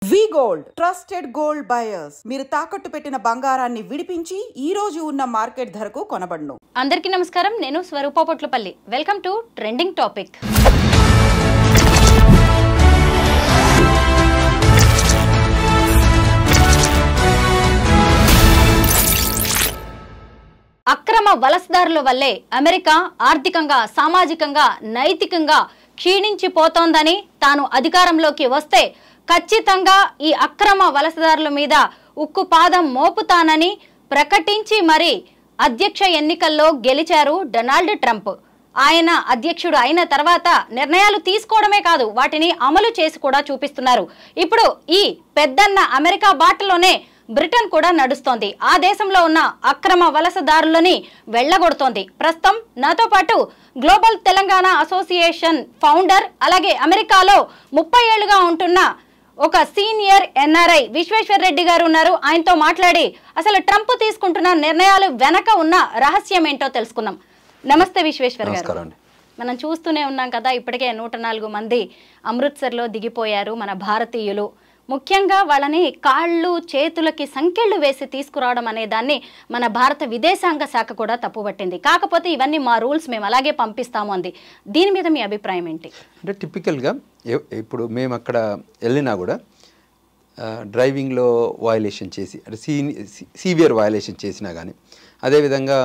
V-Gold trusted gold buyers. మీరు తాకట్టు పెట్టిన బంగారాన్ని విడిపించి ఈ రోజు ఉన్న మార్కెట్ ధరకు కొనబడును. అందరికీ నమస్కారం, నేను Swarupa Potlapalli. Welcome to trending topic. అక్రమ వలసదారుల వల్లే అమెరికా ఆర్థికంగా, సామాజికంగా, నైతికంగా క్షీణించిపోతోందని, తాను అధికారంలోకి వస్తే ఖచ్చితంగా ఈ అక్రమ వలసదారుల మీద ఉక్కుపాదం మోపుతానని ప్రకటించి మరి అధ్యక్ష ఎన్నికల్లో గెలిచారు డొనాల్డ్ ట్రంప్. ఆయన అధ్యక్షుడు అయిన తర్వాత నిర్ణయాలు తీసుకోవడమే కాదు, వాటిని అమలు చేసి కూడా చూపిస్తున్నారు. ఇప్పుడు ఈ పెద్దన్న అమెరికా బాటలోనే బ్రిటన్ కూడా నడుస్తోంది. ఆ దేశంలో ఉన్న అక్రమ వలసదారులని వెళ్లగొడుతోంది. ప్రస్తుతం నాతో పాటు గ్లోబల్ తెలంగాణ అసోసియేషన్ ఫౌండర్, అలాగే అమెరికాలో 30 ఏళ్లుగా ఉంటున్న ఒక సీనియర్ ఎన్ఆర్ఐ విశ్వేశ్వర్ రెడ్డి గారు ఉన్నారు. ఆయనతో మాట్లాడి అసలు ట్రంప్ తీసుకుంటున్న నిర్ణయాలు వెనక ఉన్న రహస్యం ఏంటో తెలుసుకుందాం. నమస్తే విశ్వేశ్వర్ గారు. మనం చూస్తూనే ఉన్నాం కదా, ఇప్పటికే 104 మంది అమృత్సర్లో దిగిపోయారు మన భారతీయులు. ముఖ్యంగా వాళ్ళని కాళ్ళు చేతులకి సంకెళ్ళు వేసి తీసుకురావడం అనే దాన్ని మన భారత విదేశాంగ శాఖ కూడా తప్పుపట్టింది. కాకపోతే ఇవన్నీ మా రూల్స్, మేము అలాగే పంపిస్తాము అంది. దీని మీద మీ అభిప్రాయం ఏంటి? అంటే టిపికల్గా ఇప్పుడు మేము అక్కడ వెళ్ళినా కూడా డ్రైవింగ్లో వయలేషన్ చేసి, అంటే సీవియర్ వయలేషన్ చేసినా కానీ, అదేవిధంగా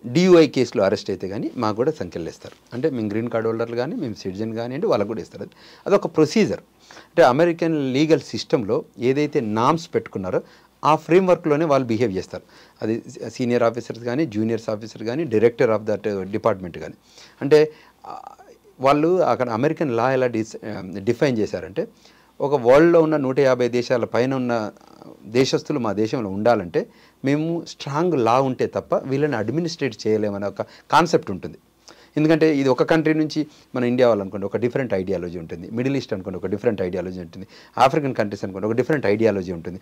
DUI కేసులో అరెస్ట్ అయితే కానీ మాకు కూడా సంఖ్యలు ఇస్తారు. అంటే మేము గ్రీన్ కార్డ్ హోల్డర్లు కానీ, మేము సిటిజన్ కానివ్వండి, వాళ్ళకు కూడా ఇస్తారు. అదొక ప్రొసీజర్. అంటే అమెరికన్ లీగల్ సిస్టంలో ఏదైతే నామ్స్ పెట్టుకున్నారో ఆ ఫ్రేమ్వర్క్లోనే వాళ్ళు బిహేవ్ చేస్తారు. అది సీనియర్ ఆఫీసర్స్ కానీ, జూనియర్స్ ఆఫీసర్ కానీ, డైరెక్టర్ ఆఫ్ దట్ డిపార్ట్మెంట్ కానీ. అంటే వాళ్ళు అక్కడ అమెరికన్ లా ఎలా డిఫైన్ చేశారంటే, ఒక వరల్డ్లో ఉన్న 150 దేశాల పైన ఉన్న దేశస్తులు మా దేశంలో ఉండాలంటే మేము స్ట్రాంగ్ లా ఉంటే తప్ప వీళ్ళని అడ్మినిస్ట్రేట్ చేయలేమనే ఒక కాన్సెప్ట్ ఉంటుంది. ఎందుకంటే ఇది ఒక కంట్రీ నుంచి మన ఇండియా వాళ్ళు అనుకోండి ఒక డిఫరెంట్ ఐడియాలజీ ఉంటుంది, మిడిల్ ఈస్ట్ అనుకోండి ఒక డిఫరెంట్ ఐడియాలజీ ఉంటుంది, ఆఫ్రికన్ కంట్రీస్ అనుకోండి ఒక డిఫరెంట్ ఐడియాలజీ ఉంటుంది,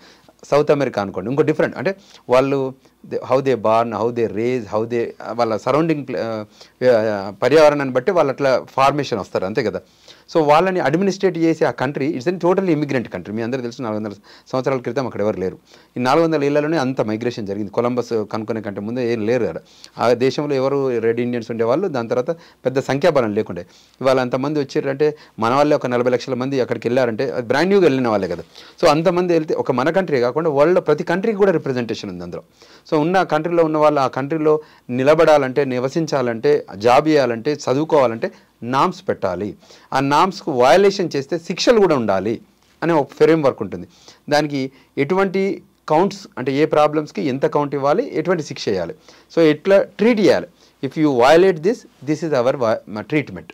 సౌత్ అమెరికా అనుకోండి ఇంకో డిఫరెంట్. అంటే వాళ్ళు how they born, how they raise, how they వాళ్ళ సరౌండింగ్ పర్యావరణాన్ని బట్టి వాళ్ళు అట్లా ఫార్మేషన్ వస్తారు, అంతే కదా. సో వాళ్ళని అడ్మినిస్ట్రేట్ చేసే ఆ country it's an total immigrant country. మీ అందరూ తెలుసు 400 సంవత్సరాల క్రితం అక్కడ ఎవరు లేరు. ఈ 400 ఏళ్లలోనే అంత మైగ్రేషన్ జరిగింది. కొలంబస్ కనుక్కునే కంటే ముందే ఏం లేరు కదా ఆ దేశంలో. ఎవరు రెడ్ ఇండియన్స్ ఉండేవాళ్ళు, దాని తర్వాత పెద్ద సంఖ్యాబలం లేకుండే. ఇవాళ అంతమంది వచ్చారంటే మన వాళ్ళే ఒక 40 లక్షల మంది అక్కడికి వెళ్ళారంటే అది బ్రాండ్ న్యూగా వెళ్ళిన వాళ్ళే కదా. సో అంతమంది వెళ్తే ఒక మన కంట్రీ కాకుండా వరల్డ్లో ప్రతి కంట్రీకి కూడా రిప్రజెంటేషన్ ఉంది అందులో. సో ఉన్న కంట్రీలో ఉన్న వాళ్ళు ఆ కంట్రీలో నిలబడాలంటే, నివసించాలంటే, జాబ్ చేయాలంటే, చదువుకోవాలంటే నామ్స్ పెట్టాలి. ఆ నామ్స్కు వయలేషన్ చేస్తే శిక్షలు కూడా ఉండాలి అనే ఒక ఫ్రేమ్వర్క్ ఉంటుంది. దానికి ఎటువంటి కౌంట్స్, అంటే ఏ ప్రాబ్లమ్స్కి ఎంత కౌంట్ ఇవ్వాలి, ఎటువంటి శిక్ష చేయాలి, సో ఎట్లా ట్రీట్ చేయాలి. If you violate this is our treatment.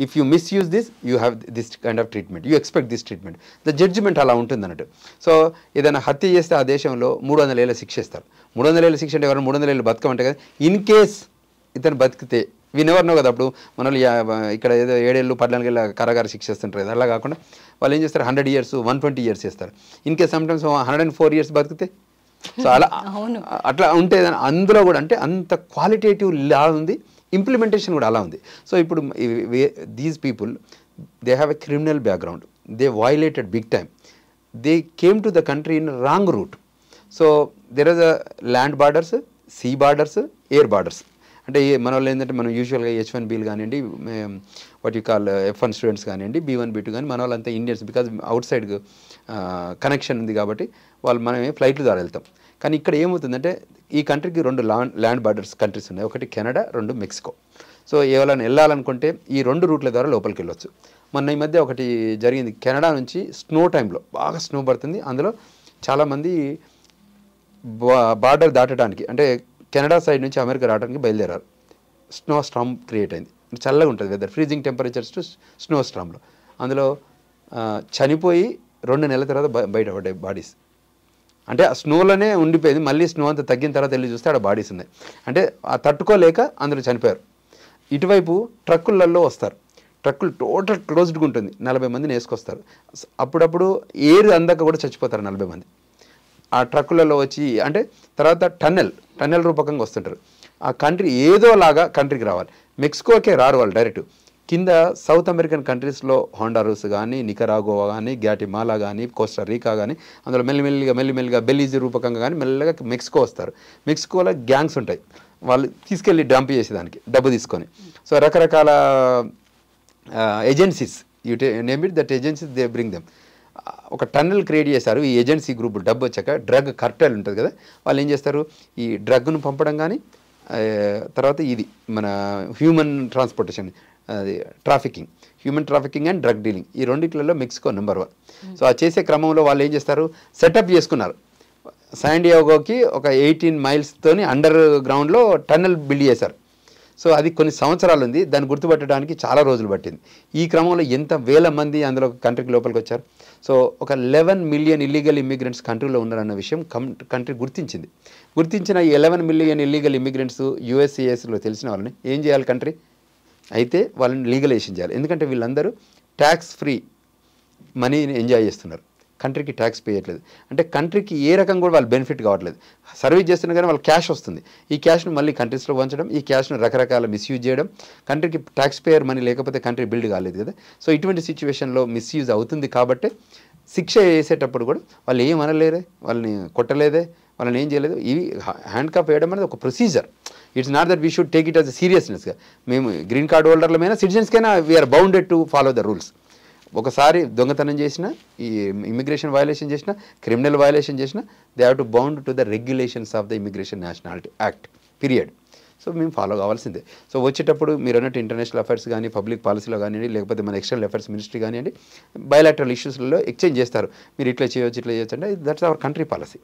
If you misuse this you have this kind of treatment, you expect this treatment. The judgement అలా ఉంటుంది అన్నట్టు. సో ఏదైనా హత్య చేస్తే ఆ దేశంలో 300 ఏళ్ళ శిక్ష ఇస్తారు. 300 ఏళ్ళ శిక్ష అంటే ఎవరైనా 300 ఏళ్ళు బతకమంటే కదా. ఇన్ కేస్ ఇతను బతికితే వీ నెవర్ నో కదా. అప్పుడు మన ఇక్కడ ఏదో 7 ఏళ్ళు 14 ఏళ్ళ కారాగార శిక్ష ఇస్తుంటారు కదా. అలా కాకుండా వాళ్ళు ఏం చేస్తారు, 100 years 120 years చేస్తారు. ఇన్ కేస్ సమ్టైమ్స్ 104 years బతికితే. సో అలా అట్లా ఉంటే అందులో కూడా అంటే అంత క్వాలిటేటివ్ లా ఉంది, ఇంప్లిమెంటేషన్ కూడా అలా ఉంది. సో ఇప్పుడు these people they have a criminal background, they violated big time, they came to the country in wrong route. So there is a land borders, sea borders, air borders. అంటే మన వాళ్ళు ఏంటంటే మనం యూజువల్గా H1Bలు కానివ్వండి, what you call F1 students కానివ్వండి, B1 B2 కానీ మన వాళ్ళంతా Indians. Because out side connection ఉంది కాబట్టి వాళ్ళు మనమే ఫ్లైట్ల ద్వారా వెళ్తాం. కానీ ఇక్కడ ఏమవుతుందంటే ఈ కంట్రీకి 2 ల్యాండ్ బార్డర్స్ కంట్రీస్ ఉన్నాయి, ఒకటి కెనడా, 2 మెక్సికో. సో ఎవరైనా వెళ్ళాలనుకుంటే ఈ 2 రూట్ల ద్వారా లోపలికి వెళ్ళొచ్చు. మొన్న ఈ మధ్య ఒకటి జరిగింది, కెనడా నుంచి స్నో టైంలో బాగా స్నో పడుతుంది, అందులో చాలామంది బార్డర్ దాటడానికి అంటే కెనడా సైడ్ నుంచి అమెరికా రావడానికి బయలుదేరారు. స్నో స్టార్మ్ క్రియేట్ అయింది. చల్లగా ఉంటుంది weather, freezing temperatures to snow స్టార్మ్లో. అందులో చనిపోయి 2 నెలల తర్వాత బయటపడ్డాయి బాడీస్. అంటే ఆ స్నోలోనే ఉండిపోయింది. మళ్ళీ స్నో అంతా తగ్గిన తర్వాత వెళ్ళి చూస్తే ఆడ బాడీస్ ఉన్నాయి. అంటే ఆ తట్టుకోలేక అందులో చనిపోయారు. ఇటువైపు ట్రక్కులలో వస్తారు, ట్రక్కులు టోటల్ క్లోజ్డ్గా ఉంటుంది, 40 మందిని వేసుకొస్తారు. అప్పుడప్పుడు ఎయిర్ అందాక కూడా చచ్చిపోతారు 40 మంది ఆ ట్రక్కులలో వచ్చి. అంటే తర్వాత టన్నెల్ రూపకంగా వస్తుంటారు. ఆ కంట్రీ ఏదోలాగా కంట్రీకి రావాలి. మెక్సికోకే రారు వాళ్ళు, డైరెక్ట్ కింద సౌత్ అమెరికన్ కంట్రీస్లో హోండరస్ కానీ, నికరాగోవా కానీ, గ్యాటిమాలా కానీ, కోస్టారీకా కానీ, అందులో మెల్లిమెల్లిగా బెలీజీ రూపకంగా కానీ మెల్లగా మెక్సికో వస్తారు. మెక్సికోలో గ్యాంగ్స్ ఉంటాయి, వాళ్ళు తీసుకెళ్ళి డంప్ చేసేదానికి డబ్బు తీసుకొని. సో రకరకాల agencies, you name it, that agencies they bring them. ఒక టన్నెల్ క్రియేట్ చేశారు ఈ ఏజెన్సీ గ్రూప్. డబ్బు వచ్చాక డ్రగ్ కార్టెల్ ఉంటుంది కదా, వాళ్ళు ఏం చేస్తారు, ఈ డ్రగ్ను పంపడం కానీ, తర్వాత ఇది మన హ్యూమన్ ట్రాన్స్పోర్టేషన్, అది human trafficking and drug dealing, ఈ రెండిట్లలో మెక్సికో నెంబర్ 1. సో ఆ చేసే క్రమంలో వాళ్ళు ఏం చేస్తారు, సెటప్ చేసుకున్నారు. శాన్ డియాగోకి ఒక 18 మైల్స్తోని అండర్ గ్రౌండ్లో టన్నెల్ బిల్డ్ చేశారు. సో అది కొన్ని సంవత్సరాలు ఉంది, దాన్ని గుర్తుపట్టడానికి చాలా రోజులు పట్టింది. ఈ క్రమంలో ఎంత వేల మంది అందులో కంట్రీకి లోపలికి వచ్చారు. సో ఒక 11 మిలియన్ ఇల్లీగల్ ఇమిగ్రెంట్స్ కంట్రీలో ఉన్నారన్న విషయం కంట్రీ గుర్తించిన ఈ 11 మిలియన్ ఇల్లీగల్ ఇమిగ్రెంట్స్ యూఎస్సిఎస్లో తెలిసిన వాళ్ళని ఏం చేయాలి కంట్రీ అయితే, వాళ్ళని లీగలైజేషన్ చేయాలి. ఎందుకంటే వీళ్ళందరూ ట్యాక్స్ ఫ్రీ మనీని ఎంజాయ్ చేస్తున్నారు, కంట్రీకి ట్యాక్స్ పే చేయట్లేదు. అంటే కంట్రీకి ఏ రకంగా కూడా వాళ్ళు బెనిఫిట్ కావట్లేదు. సర్వీస్ చేస్తున్నా కానీ వాళ్ళకి క్యాష్ వస్తుంది, ఈ క్యాష్ను మళ్ళీ కంట్రీస్లో పంచడం, ఈ క్యాష్ను రకరకాల మిస్యూజ్ చేయడం. కంట్రీకి ట్యాక్స్ పేయర్ మనీ లేకపోతే కంట్రీ బిల్డ్ కాలేదు కదా. సో ఇటువంటి సిచ్యువేషన్లో మిస్యూజ్ అవుతుంది కాబట్టి శిక్ష వేసేటప్పుడు కూడా వాళ్ళు ఏం అనలేరే, వాళ్ళని కొట్టలేదే, వాళ్ళని ఏం చేయలేదు. ఇవి హ్యాండ్ కాప్ వేయడం అనేది ఒక procedure. It's not that we should take it as a సీరియస్నెస్గా. మేము గ్రీన్ కార్డ్ హోల్డర్లమైనా సిటిజన్స్కైనా we are bounded to follow the rules. ఒకసారి దొంగతనం చేసినా, ఈ ఇమిగ్రేషన్ వయలేషన్ చేసినా, క్రిమినల్ వయలేషన్ చేసినా, they have to bound to the regulations of the immigration nationality act period. So మేము ఫాలో కావాల్సిందే. సో వచ్చేటప్పుడు మీరు అన్నట్టు ఇంటర్నేషనల్ అఫైర్స్ కానీ, పబ్లిక్ పాలసీలో కానివ్వండి, లేకపోతే మన ఎక్స్టర్నల్ అఫైర్స్ మినిస్ట్రీ కానివ్వండి, బయలాటరల్ ఇష్యూస్లో ఎక్స్చేంజ్ చేస్తారు. మీరు ఇట్లా చేయొచ్చు అంటే that's our country policy.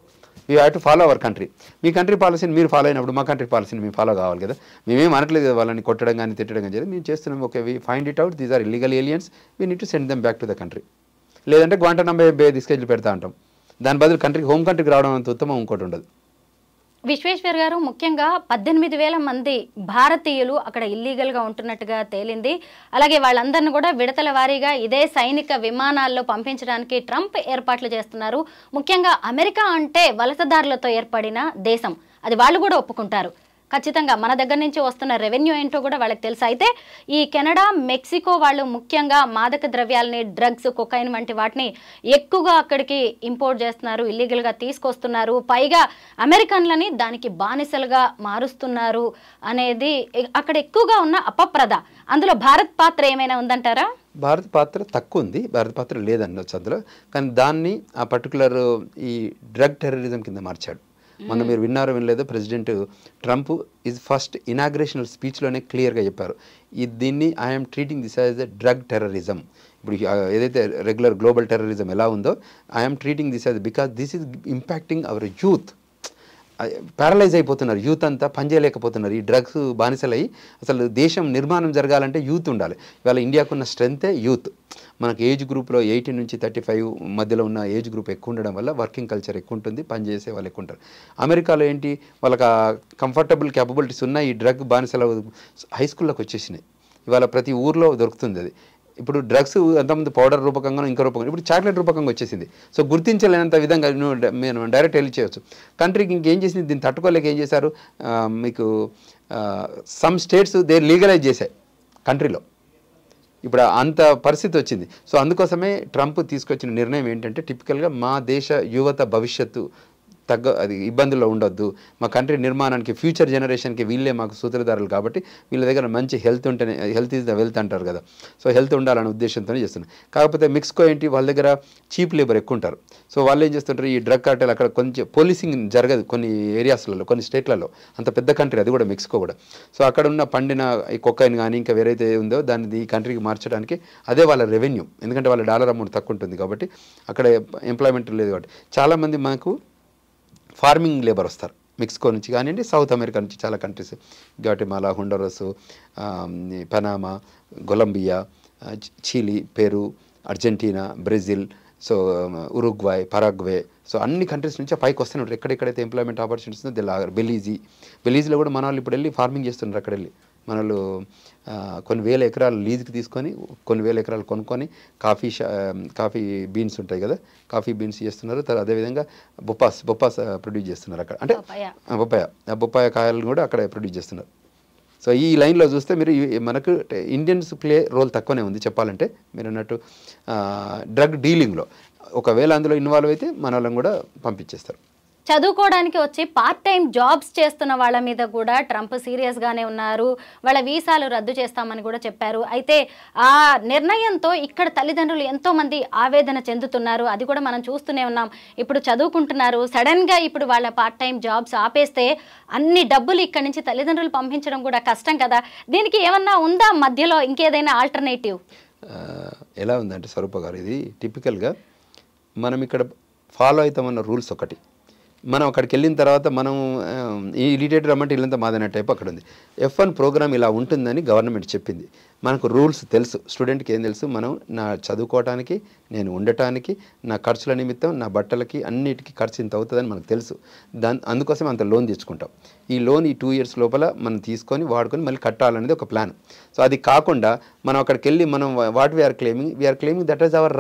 We have to follow our country. Me country పాలసీని మీరు ఫాలో అయినప్పుడు మా కంట్రీ పాలసీని మేము ఫాలో కావాలి కదా. మేమేం అనట్లేదు కదా వాళ్ళని కొట్టడం కానీ తిట్టడం కానీ చేయలేదు. మేము చేస్తున్నాం, okay we find it out, these are illegal aliens, we need to send them back to the country. లేదంటే గ్వాంటనామో బే తీసుకెళ్ళి పెడతా అంటాం. దాని బదులు కంట్రీకి హోమ్ కంట్రీకి రావడం అంత ఉత్తమం ఇంకోటి ఉండదు. విశ్వేశ్వర్ గారు, ముఖ్యంగా 18,000 మంది భారతీయులు అక్కడ ఇల్లీగల్గా ఉంటున్నట్టుగా తేలింది. అలాగే వాళ్ళందరినీ కూడా విడతల వారీగా ఇదే సైనిక విమానాల్లో పంపించడానికి ట్రంప్ ఏర్పాట్లు చేస్తున్నారు. ముఖ్యంగా అమెరికా అంటే వలసదారులతో ఏర్పడిన దేశం, అది వాళ్ళు కూడా ఒప్పుకుంటారు. ఖచ్చితంగా మన దగ్గర నుంచి వస్తున్న రెవెన్యూ ఏంటో కూడా వాళ్ళకి తెలుసు. అయితే ఈ కెనడా, మెక్సికో వాళ్ళు ముఖ్యంగా మాదక ద్రవ్యాలని, డ్రగ్స్, కొకైన్ వంటి వాటిని ఎక్కువగా అక్కడికి ఇంపోర్ట్ చేస్తున్నారు, ఇల్లీగల్గా తీసుకొస్తున్నారు. పైగా అమెరికన్లని దానికి బానిసలుగా మారుస్తున్నారు అనేది అక్కడ ఎక్కువగా ఉన్న అపప్రద. అందులో భారత్ పాత్ర ఏమైనా ఉందంటారా? భారత పాత్ర తక్కువ ఉంది, భారత పాత్ర లేదనొచ్చు అందులో. కానీ దాన్ని ఆ పర్టికులర్ ఈ డ్రగ్ టెర్రరిజం కింద మార్చాడు. మొన్న మీరు విన్నారో వినలేదో, president Trump is first inaugural స్పీచ్లోనే క్లియర్గా చెప్పారు, దీన్ని I'm treating this as a drug terrorism. ఇప్పుడు ఏదైతే రెగ్యులర్ గ్లోబల్ టెర్రరిజం ఎలా ఉందో, I'm treating this as, because this is impacting our youth. Paralyse అయిపోతున్నారు, యూత్ అంతా పనిచేయలేకపోతున్నారు. ఈ డ్రగ్స్ బానిసలయ్యి అసలు దేశం నిర్మాణం జరగాలంటే యూత్ ఉండాలి. ఇవాళ ఇండియాకున్న స్ట్రెంతే యూత్. మనకు ఏజ్ గ్రూప్లో 18 నుంచి 35 మధ్యలో ఉన్న ఏజ్ గ్రూప్ ఎక్కువ ఉండడం వల్ల వర్కింగ్ కల్చర్ ఎక్కువ ఉంటుంది, పనిచేసే వాళ్ళు ఎక్కువ ఉంటారు. అమెరికాలో ఏంటి, వాళ్ళకి కంఫర్టబుల్ క్యాపబిలిటీస్ ఉన్న ఈ డ్రగ్ బానిసల హై స్కూల్లోకి వచ్చేసినాయి. ఇవాళ ప్రతి ఊర్లో దొరుకుతుంది అది. ఇప్పుడు డ్రగ్స్ అంతమంది పౌడర్ రూపకంగా, ఇంకో రూపకంగా, ఇప్పుడు చాక్లెట్ రూపకంగా వచ్చేసింది. సో గుర్తించలేనంత విధంగా మేము డైరెక్ట్ వెళ్ళి చేయవచ్చు. కంట్రీకి ఇంకేం చేసింది, దీన్ని తట్టుకోలేక ఏం చేశారు, మీకు సమ్ స్టేట్స్ దే లీగలైజ్ చేశాయి కంట్రీలో. ఇప్పుడు అంత పరిస్థితి వచ్చింది. సో అందుకోసమే ట్రంప్ తీసుకొచ్చిన నిర్ణయం ఏంటంటే, టిపికల్గా మా దేశ యువత భవిష్యత్తు అది ఇబ్బందుల్లో ఉండొద్దు, మా కంట్రీ నిర్మాణానికి, ఫ్యూచర్ జనరేషన్కి వీళ్ళే మాకు సూత్రధారులు కాబట్టి వీళ్ళ దగ్గర మంచి హెల్త్ ఉంటేనే, హెల్త్ ఈజ్ ద వెల్త్ అంటారు కదా. సో హెల్త్ ఉండాలనే ఉద్దేశంతోనే చేస్తున్నారు. కాకపోతే మెక్సికో ఏంటి, వాళ్ళ దగ్గర చీప్ లేబర్ ఎక్కువ ఉంటారు. సో వాళ్ళు ఏం చేస్తుంటారు, ఈ డ్రగ్ కార్టెల్ అక్కడ కొంచెం పోలీసింగ్ జరగదు కొన్ని ఏరియాస్లలో, కొన్ని స్టేట్లలో. అంత పెద్ద కంట్రీ అది కూడా, మెక్సికో కూడా. సో అక్కడ ఉన్న పండిన ఈ కొకైన్ కానీ ఇంకా వేరైతే ఉందో దాన్ని ఈ కంట్రీకి మార్చడానికి అదే వాళ్ళ రెవెన్యూ. ఎందుకంటే వాళ్ళ డాలర్ అమౌంట్ తక్కువ ఉంటుంది కాబట్టి, అక్కడ ఎంప్లాయ్మెంట్ లేదు కాబట్టి చాలామంది మనకు ఫార్మింగ్ లేబర్ వస్తారు మెక్సికో నుంచి కానివ్వండి, సౌత్ అమెరికా నుంచి చాలా countries, Guatemala, Honduras, Panama, Colombia, Chile, Peru, Argentina, Brazil, so Uruguay, Paraguay, so అన్ని కంట్రీస్ నుంచి పైకి వస్తూనే ఉంటారు. ఎక్కడెక్కడైతే ఎంప్లాయ్మెంట్ ఆపర్చునిటీస్ ఉందో దిల్లాగర్. బెలీజ్లో కూడా మన వాళ్ళు ఇప్పుడు వెళ్ళి ఫార్మింగ్ చేస్తున్నారు. అక్కడ వెళ్ళి మన వాళ్ళు కొన్ని వేల ఎకరాలు లీజ్కి తీసుకొని, కొన్ని వేల ఎకరాలు కొనుక్కొని కాఫీ బీన్స్ ఉంటాయి కదా, కాఫీ బీన్స్ చేస్తున్నారు. అదేవిధంగా బొప్పాస్ ప్రొడ్యూస్ చేస్తున్నారు అక్కడ. అంటే బొప్పాయ కాయలను కూడా అక్కడ ప్రొడ్యూస్ చేస్తున్నారు. సో ఈ లైన్లో చూస్తే మీరు మనకు ఇండియన్స్ ప్లే రోల్ తక్కువనే ఉంది చెప్పాలంటే. మీరు అన్నట్టు డ్రగ్ డీలింగ్లో ఒకవేళ అందులో ఇన్వాల్వ్ అయితే మన వాళ్ళని కూడా పంపించేస్తారు. చదువుకోవడానికి వచ్చి పార్ట్ టైం జాబ్స్ చేస్తున్న వాళ్ళ మీద కూడా ట్రంప్ సీరియస్గానే ఉన్నారు. వాళ్ళ వీసాలు రద్దు చేస్తామని కూడా చెప్పారు. అయితే ఆ నిర్ణయంతో ఇక్కడ తల్లిదండ్రులు ఎంతోమంది ఆవేదన చెందుతున్నారు. అది కూడా మనం చూస్తూనే ఉన్నాం. ఇప్పుడు చదువుకుంటున్నారు, సడన్గా ఇప్పుడు వాళ్ళ పార్ట్ టైం జాబ్స్ ఆపేస్తే అన్ని డబ్బులు ఇక్కడి నుంచి తల్లిదండ్రులు పంపించడం కూడా కష్టం కదా. దీనికి ఏమన్నా ఉందా మధ్యలో ఇంకేదైనా ఆల్టర్నేటివ్? ఎలా ఉందంటే స్వరూప గారు, ఇది టిపికల్గా మనం ఇక్కడ ఫాలో అవుతామన్న రూల్స్ ఒకటి. మనం అక్కడికి వెళ్ళిన తర్వాత మనం ఈ ఇరిటేట్ రమ్మంటే ఇల్లంతా మాదనే టైప్ అక్కడ ఉంది. F1 ప్రోగ్రామ్ ఇలా ఉంటుందని గవర్నమెంట్ చెప్పింది. మనకు రూల్స్ తెలుసు, స్టూడెంట్కి ఏం తెలుసు, మనం నా చదువుకోవడానికి, నేను ఉండటానికి, నా ఖర్చుల నిమిత్తం, నా బట్టలకి అన్నిటికీ ఖర్చు ఇంత అవుతుందని మనకు తెలుసు. అందుకోసం అంత లోన్ తెచ్చుకుంటాం. ఈ లోన్ ఈ 2 years లోపల మనం తీసుకొని వాడుకొని మళ్ళీ కట్టాలనేది ఒక ప్లాన్. సో అది కాకుండా మనం అక్కడికి వెళ్ళి మనం what we are claiming that is our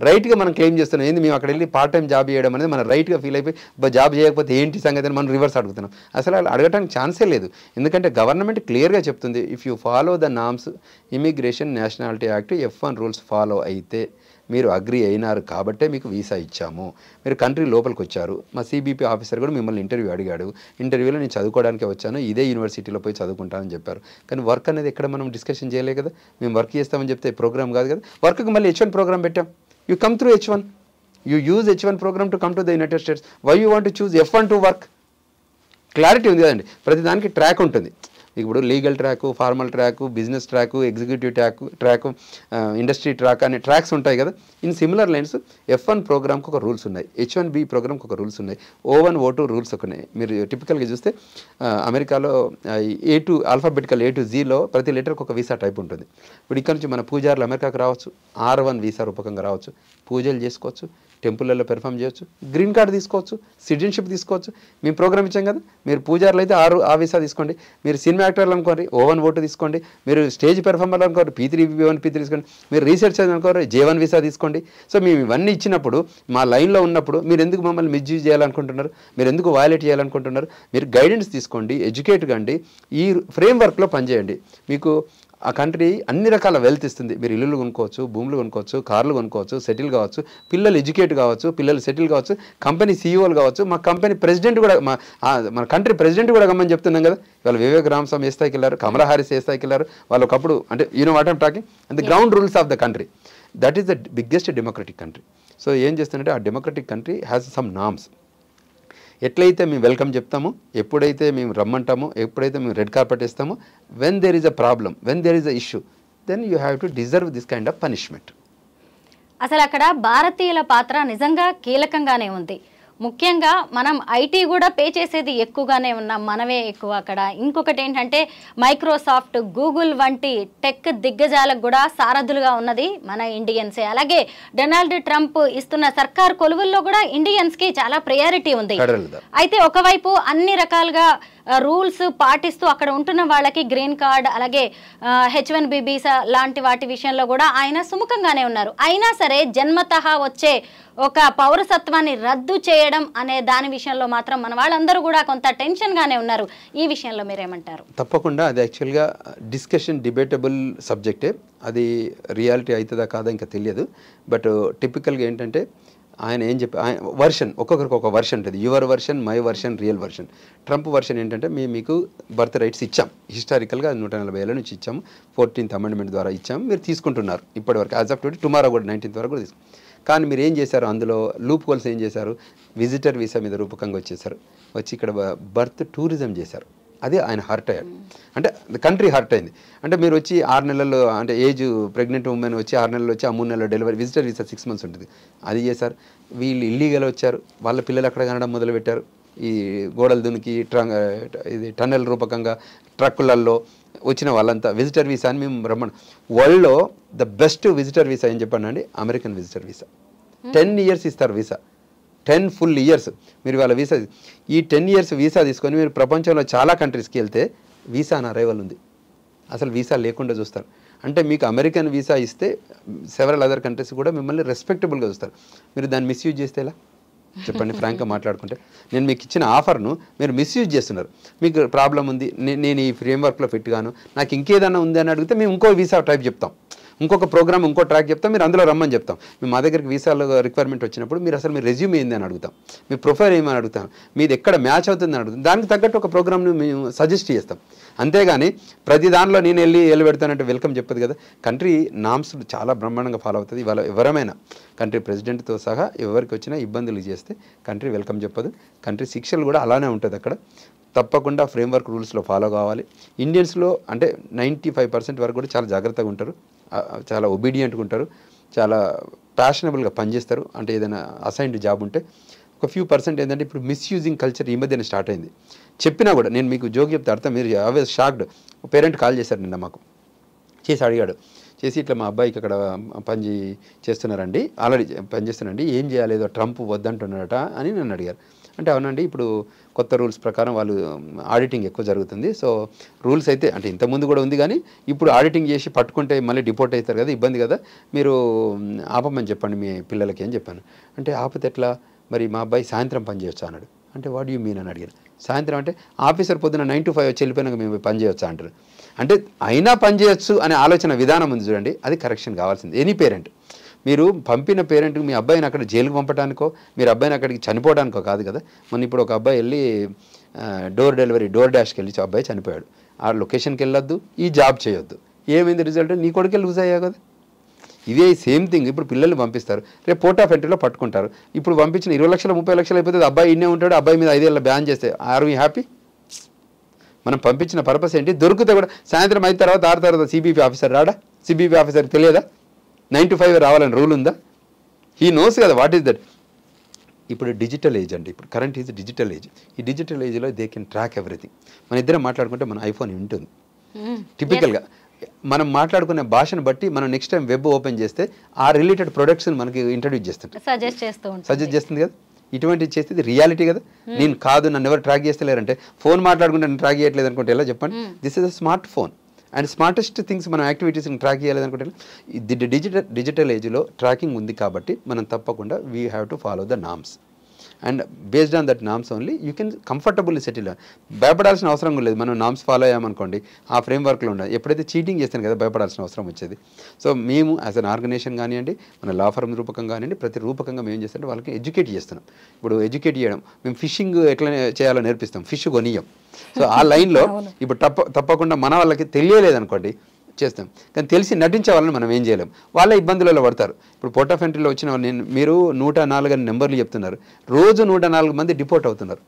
రైట్గా మనం క్లెయిమ్ చేస్తున్నాం. ఏంది మేము అక్కడ వెళ్ళి పార్ట్ టైం జాబ్ చేయడం అనేది మన రైట్గా ఫీల్ అయిపోయి జాబ్ చేయకపోతే ఏంటి సంగతి అని మనం రివర్స్ అడుగుతున్నాం. అసలు అలా అడగడానికి ఛాన్సే లేదు. ఎందుకంటే గవర్నమెంట్ క్లియర్గా చెప్తుంది, if you follow the norms immigration nationality act F1 rules follow అయితే మీరు అగ్రి అయినారు కాబట్టే మీకు వీసా ఇచ్చాము. మీరు కంట్రీ లోపలికి వచ్చారు. మా CBP ఆఫీసర్ కూడా మిమ్మల్ని ఇంటర్వ్యూ అడిగాడు. ఇంటర్వ్యూలో నేను చదువుకోవడానికి వచ్చాను, ఇదే యూనివర్సిటీలో పోయి చదువుకుంటానని చెప్పారు. కానీ వర్క్ అనేది ఎక్కడ మనం డిస్కషన్ చేయలేదు కదా. మేము వర్క్ చేస్తామని చెప్తే ప్రోగ్రామ్ కాదు కదా. వర్క్కి మళ్ళీ H1 ప్రోగ్రామ్ పెట్టాం. You come through H1. You use H1 program to come to the United States. Why you want to choose F1 to work? Clarity ఉంది కదండి. ప్రతి దానికి ట్రాక్ ఉంటుంది. ఇప్పుడు legal track, formal track, business track, executive track, industry track అనే tracks ఉంటాయి కదా. In similar lines F1 ప్రోగ్రామ్కి ఒక రూల్స్ ఉన్నాయి, H1B ప్రోగ్రామ్కి ఒక రూల్స్ ఉన్నాయి, O1 O2 రూల్స్ ఒక ఉన్నాయి. మీరు టిపికల్గా చూస్తే అమెరికాలో A2 ఆల్ఫాబెటికల్ A to Zలో ప్రతి లెటర్కి ఒక వీసా టైప్ ఉంటుంది. ఇప్పుడు ఇక్కడ నుంచి మన పూజారులు అమెరికాకు రావచ్చు, R1 వీసా రూపకంగా రావచ్చు, పూజలు చేసుకోవచ్చు, టెంపుల్లో పెర్ఫామ్ చేయొచ్చు, గ్రీన్ కార్డు తీసుకోవచ్చు, సిటిజన్షిప్ తీసుకోవచ్చు. మేము ప్రోగ్రామ్ ఇచ్చాం కదా. మీరు పూజారులు అయితే ఆ వీసా తీసుకోండి, మీరు సినిమా యాక్టర్లు అనుకోండి O1 O2 తీసుకోండి, మీరు స్టేజ్ పెర్ఫార్మర్లు అనుకోండి P3 P1 P3 తీసుకోండి, మీరు రీసెర్చ్ అనుకోరు J1 వీసా తీసుకోండి. సో మేము ఇవన్నీ ఇచ్చినప్పుడు మా లైన్లో ఉన్నప్పుడు మీరు ఎందుకు మమ్మల్ని మిస్యూజ్ చేయాలనుకుంటున్నారు, మీరు ఎందుకు వయలేట్ చేయాలనుకుంటున్నారు? మీరు గైడెన్స్ తీసుకోండి, ఎడ్యుకేట్ కండి, ఈ ఫ్రేమ్వర్క్లో పనిచేయండి. మీకు ఆ కంట్రీ అన్ని రకాల వెల్త్ ఇస్తుంది. మీరు ఇల్లులు కొనుక్కోవచ్చు, భూములు కొనుక్కోవచ్చు, కార్లు కొనుక్కోవచ్చు, సెటిల్ కావచ్చు, పిల్లలు ఎడ్యుకేట్ కావచ్చు, పిల్లలు సెటిల్ కావచ్చు, కంపెనీ CEOలు కావచ్చు. మా కంపెనీ ప్రెసిడెంట్ కూడా మన కంట్రీ ప్రెసిడెంట్ కూడా గమ్మని చెప్తున్నాం కదా. వాళ్ళు వివేక్ రామస్వామి ఏ స్థాయికి వెళ్ళారు, కమలా హారిస్ ఏ స్థాయికి వెళ్ళారు. వాళ్ళు ఒకప్పుడు అంటే what I'm talking and the ground rules of the country. That is the biggest democratic country. So ఏం చేస్తుందంటే ఆ democratic country has some norms. ఎట్లయితే మేము వెల్కమ్ చెప్తామో, ఎప్పుడైతే మేము రమ్మంటామో, ఎప్పుడైతే మేము రెడ్ కార్పెట్ ఇస్తామో, when there is a problem, when there is a issue, then you have to deserve this kind of punishment. అసలు అక్కడ భారతీయుల పాత్ర నిజంగా కీలకంగానే ఉంది. ముఖ్యంగా మనం ఐటీ కూడా పే చేసేది ఎక్కువగానే ఉన్నాం, మనమే ఎక్కువ అక్కడ. ఇంకొకటి ఏంటంటే మైక్రోసాఫ్ట్, గూగుల్ వంటి టెక్ దిగ్గజాలకు కూడా సారథులుగా ఉన్నది మన ఇండియన్సే. అలాగే డొనాల్డ్ ట్రంప్ ఇస్తున్న సర్కార్ కొలువుల్లో కూడా ఇండియన్స్కి చాలా ప్రయారిటీ ఉంది. అయితే ఒకవైపు అన్ని రకాలుగా రూల్స్ పాటిస్తూ అక్కడ ఉంటున్న వాళ్ళకి గ్రీన్ కార్డ్, అలాగే H1B వీసా లాంటి వాటి విషయంలో కూడా ఆయన సుముఖంగానే ఉన్నారు. అయినా సరే జన్మతహా వచ్చే ఒక పౌరసత్వాన్ని రద్దు చేయడం అనే దాని విషయంలో మాత్రం మన వాళ్ళందరూ కూడా కొంత టెన్షన్గానే ఉన్నారు. ఈ విషయంలో మీరేమంటారు? తప్పకుండా అది యాక్చువల్గా డిస్కషన్ డిబేటబుల్ సబ్జెక్టే. అది రియాలిటీ అవుతుందా కాదా ఇంకా తెలియదు. బట్ టిపికల్గా ఏంటంటే ఆయన ఏం చెప్పి వర్షన్ ఒక్కొక్కరికి ఒక వర్షన్ ఉంటుంది. Your version, my version, real version. Trump version ఏంటంటే మేము మీకు బర్త్ రైట్స్ ఇచ్చాం, హిస్టారికల్గా 140 ఏళ్ళ నుంచి ఇచ్చాము, 14th అమెండ్మెంట్ ద్వారా ఇచ్చాము, మీరు తీసుకుంటున్నారు ఇప్పటివరకు. యాజ్ ఆఫ్ టుడే టుమారో కూడా 19th వరకు కూడా తీసుకుంటాం. కానీ మీరు ఏం చేశారు, అందులో లూప్ హోల్స్ ఏం చేశారు, విజిటర్ వీసా మీద రూపకంగా వచ్చేసారు, వచ్చి ఇక్కడ బర్త్ టూరిజం చేశారు. అదే ఆయన హర్ట్ అయ్యాడు. అంటే కంట్రీ హర్ట్ అయింది. అంటే మీరు వచ్చి 6 నెలల్లో అంటే ఏజ్ ప్రెగ్నెంట్ ఉమెన్ వచ్చి 6 నెలలు వచ్చి ఆ 3 నెలల్లో డెలివరీ, విజిటర్ వీసా 6 months ఉంటుంది, అది చేశారు. వీళ్ళు ఇల్లీగల్ వచ్చారు, వాళ్ళ పిల్లలు అక్కడ కనడం మొదలుపెట్టారు. ఈ గోడలు దునికి ఇది టన్నెల్ రూపకంగా ట్రక్కులలో వచ్చిన వాళ్ళంతా విజిటర్ వీసా అని మేము రమ్మను. వరల్డ్లో ద బెస్ట్ విజిటర్ వీసా ఏం చెప్పండి, అమెరికన్ విజిటర్ వీసా. 10 years ఇస్తారు వీసా, 10 full years మీరు వాళ్ళ వీసా. ఈ 10 years వీసా తీసుకొని మీరు ప్రపంచంలో చాలా కంట్రీస్కి వెళ్తే వీసా అన్ అరైవల్ ఉంది, అసలు వీసా లేకుండా చూస్తారు. అంటే మీకు అమెరికన్ వీసా ఇస్తే సెవరల్ అదర్ కంట్రీస్ కూడా మిమ్మల్ని రెస్పెక్టబుల్గా చూస్తారు. మీరు దాన్ని మిస్యూజ్ చేస్తే ఎలా? చెప్పండి ఫ్రాంక్గా మాట్లాడుకుంటే. నేను మీకు ఇచ్చిన ఆఫర్ను మీరు మిస్యూజ్ చేస్తున్నారు. మీకు ప్రాబ్లం ఉంది, నేను ఈ ఫ్రేమ్వర్క్లో ఫిట్ గాను, నాకు ఇంకేదన్నా ఉంది అని అడిగితే మేము ఇంకో వీసా టైప్ చెప్తాం, ఇంకొక ప్రోగ్రామ్ ఇంకో ట్రాక్ చెప్తాం, మీరు అందులో రమ్మని చెప్తాం. మేము మా దగ్గరికి వీసాలో రిక్వైర్మెంట్ వచ్చినప్పుడు మీరు అసలు మీ రెజ్యూమ్ ఏంది అని అడుగుతాం, మీ ప్రొఫైల్ ఏమని అడుగుతాం, మీది ఎక్కడ మ్యాచ్ అవుతుందని అడుగుతాం. దానికి తగ్గట్టు ఒక ప్రోగ్రామ్ను మేము సజెస్ట్ చేస్తాం. అంతేగాని ప్రతి దానిలో నేను వెళ్ళి పెడతానంటే వెల్కమ్ చెప్పదు కదా. కంట్రీ నామ్స్ చాలా బ్రహ్మాండంగా ఫాలో అవుతుంది. ఇవాళ ఎవరమైనా కంట్రీ ప్రెసిడెంట్తో సహా ఎవరికి వచ్చినా ఇబ్బందులు చేస్తే కంట్రీ వెల్కమ్ చెప్పదు. కంట్రీ శిక్షలు కూడా అలానే ఉంటుంది అక్కడ. తప్పకుండా ఫ్రేమ్వర్క్ రూల్స్లో ఫాలో కావాలి. ఇండియన్స్లో అంటే 95% వరకు కూడా చాలా జాగ్రత్తగా ఉంటారు, చాలా ఒబీడియంట్గా ఉంటారు, చాలా ప్యాషనబుల్గా పనిచేస్తారు. అంటే ఏదైనా అసైన్డ్ జాబ్ ఉంటే ఒక ఫ్యూ పర్సెంట్ ఏంటంటే ఇప్పుడు మిస్యూజింగ్ కల్చర్ ఈ మధ్యన స్టార్ట్ అయింది. చెప్పినా కూడా నేను మీకు జోక్ చెప్తే అర్థం, మీరు ఆల్వేస్ షాక్డ్. పేరెంట్ కాల్ చేశారు నిన్న మాకు, చేసి అడిగాడు, చేసి ఇట్లా మా అబ్బాయికి అక్కడ పని చేస్తున్నారండి, ఆల్రెడీ పనిచేస్తున్నారండి, ఏం చేయాలి, ఏదో ట్రంప్ వద్దంటున్నాడట అని నన్ను అడిగారు. అంటే అవునండి, ఇప్పుడు కొత్త రూల్స్ ప్రకారం వాళ్ళు ఆడిటింగ్ ఎక్కువ జరుగుతుంది. సో రూల్స్ అయితే అంటే ఇంతకుముందు కూడా ఉంది, కానీ ఇప్పుడు ఆడిటింగ్ చేసి పట్టుకుంటే మళ్ళీ డిపోర్ట్ అవుతారు కదా, ఇబ్బంది కదా, మీరు ఆపమని చెప్పండి మీ పిల్లలకి అని చెప్పాను. అంటే ఆపితే ఎట్లా, మరి మా అబ్బాయి సాయంత్రం పని చేయొచ్చా అన్నాడు. అంటే వాట్ యూ మీన్ అని అడిగాను. సాయంత్రం అంటే ఆఫీసర్ పొద్దున 9 to 5 వచ్చి వెళ్ళిపోయినాక మేము పని చేయొచ్చా అంటారు. అంటే అయినా పని చేయొచ్చు అనే ఆలోచన విధానం ఉంది చూడండి, అది కరెక్షన్ కావాల్సింది. ఎనీ పేరెంట్, మీరు పంపిన పేరెంట్కి మీ అబ్బాయిని అక్కడ జైలుకి పంపడానికో మీరు అబ్బాయిని అక్కడికి చనిపోవడానికో కాదు కదా. మన ఇప్పుడు ఒక అబ్బాయి వెళ్ళి డోర్ డాష్కి వెళ్ళి అబ్బాయి చనిపోయాడు, ఆ లొకేషన్కి వెళ్ళొద్దు, ఈ జాబ్ చేయొద్దు, ఏమైంది రిజల్ట్, నీ కొడుకే లూజ్ అయ్యా కదా. ఇదే సేమ్ థింగ్ ఇప్పుడు పిల్లల్ని పంపిస్తారు, రేపు పోర్ట్ ఆఫ్ ఎంట్రీలో పట్టుకుంటారు. ఇప్పుడు పంపించిన 20 లక్షలు 30 లక్షలు అయిపోతుంది, అబ్బాయి ఇన్నే ఉంటాడు, అబ్బాయి మీద 5 ఏళ్ళ బ్యాన్ చేస్తే ఆర్ వీ హ్యాపీ? మనం పంపించిన పర్పస్ ఏంటి? దొరికితే కూడా సాయంత్రం 5 తర్వాత 6 తర్వాత సిబిపి ఆఫీసర్ రాడా? సిబిపి ఆఫీసర్కి తెలియదా 9 to 5 రావాలని రూల్ ఉందా? హీ నోస్ కదా వాట్ ఈస్ దట్. ఇప్పుడు డిజిటల్ ఏజ్ అండి, ఇప్పుడు కరెంట్ ఈజ్ డిజిటల్ ఏజ్. ఈ డిజిటల్ ఏజ్లో దే కెన్ ట్రాక్ ఎవ్రీథింగ్. మన ఇద్దరం మాట్లాడుకుంటే మన ఐఫోన్ ఉంటుంది టిపికల్గా. మనం మాట్లాడుకునే భాషను బట్టి మనం నెక్స్ట్ టైం వెబ్ ఓపెన్ చేస్తే ఆ రిలేటెడ్ ప్రొడక్ట్స్ని మనకి ఇంట్రడ్యూస్ చేస్తుంటాం, సజెస్ట్ చేస్తుంది కదా. ఇటువంటివి చేస్తే రియాలిటీ కదా. నేను కాదు, నన్ను ఎవరు ట్రాక్ చేస్తలేరంటే ఫోన్ మాట్లాడుకుంటే నన్ను ట్రాక్ చేయట్లేదు అనుకుంటే ఎలా చెప్పండి? This is a smart phone and smartest things మనం యాక్టివిటీస్ని ట్రాక్ చేయలేదనుకుంటే డిజిటల్ ఏజ్లో ట్రాకింగ్ ఉంది కాబట్టి మనం తప్పకుండా we have to follow the norms and based on that norms only you can comfortably settle. భయపడాల్సిన అవసరం లేదు. మనం నామ్స్ ఫాలో అయ్యామనుకోండి ఆ ఫ్రేమ్వర్క్లో ఉండాలి. ఎప్పుడైతే చీటింగ్ చేస్తాను కదా భయపడాల్సిన అవసరం వచ్చేది. సో మేము యాజ్ అన్ ఆర్గనైజేషన్ కానివ్వండి, మన లా ఫర్మ్ రూపకంగా కానివ్వండి, ప్రతి రూపకంగా మేము ఏం చేస్తామంటే వాళ్ళకి ఎడ్యుకేట్ చేస్తున్నాం. ఇప్పుడు ఎడ్యుకేట్ చేయడం, మేము ఫిషింగ్ ఎట్లా చేయాలో నేర్పిస్తాం, ఫిష్ కొనియం. సో ఆ లైన్లో ఇప్పుడు తప్పకుండా మన వాళ్ళకి తెలియలేదనుకోండి చేస్తాం, కానీ తెలిసి నటించే వాళ్ళని మనం ఏం చేయలేం, వాళ్ళ ఇబ్బందులలో పడతారు. ఇప్పుడు పోర్ట్ ఆఫ్ ఎంట్రీలో వచ్చిన వాళ్ళు మీరు 104 అని నెంబర్లు చెప్తున్నారు, రోజు 104 మంది డిపోర్ట్ అవుతున్నారు.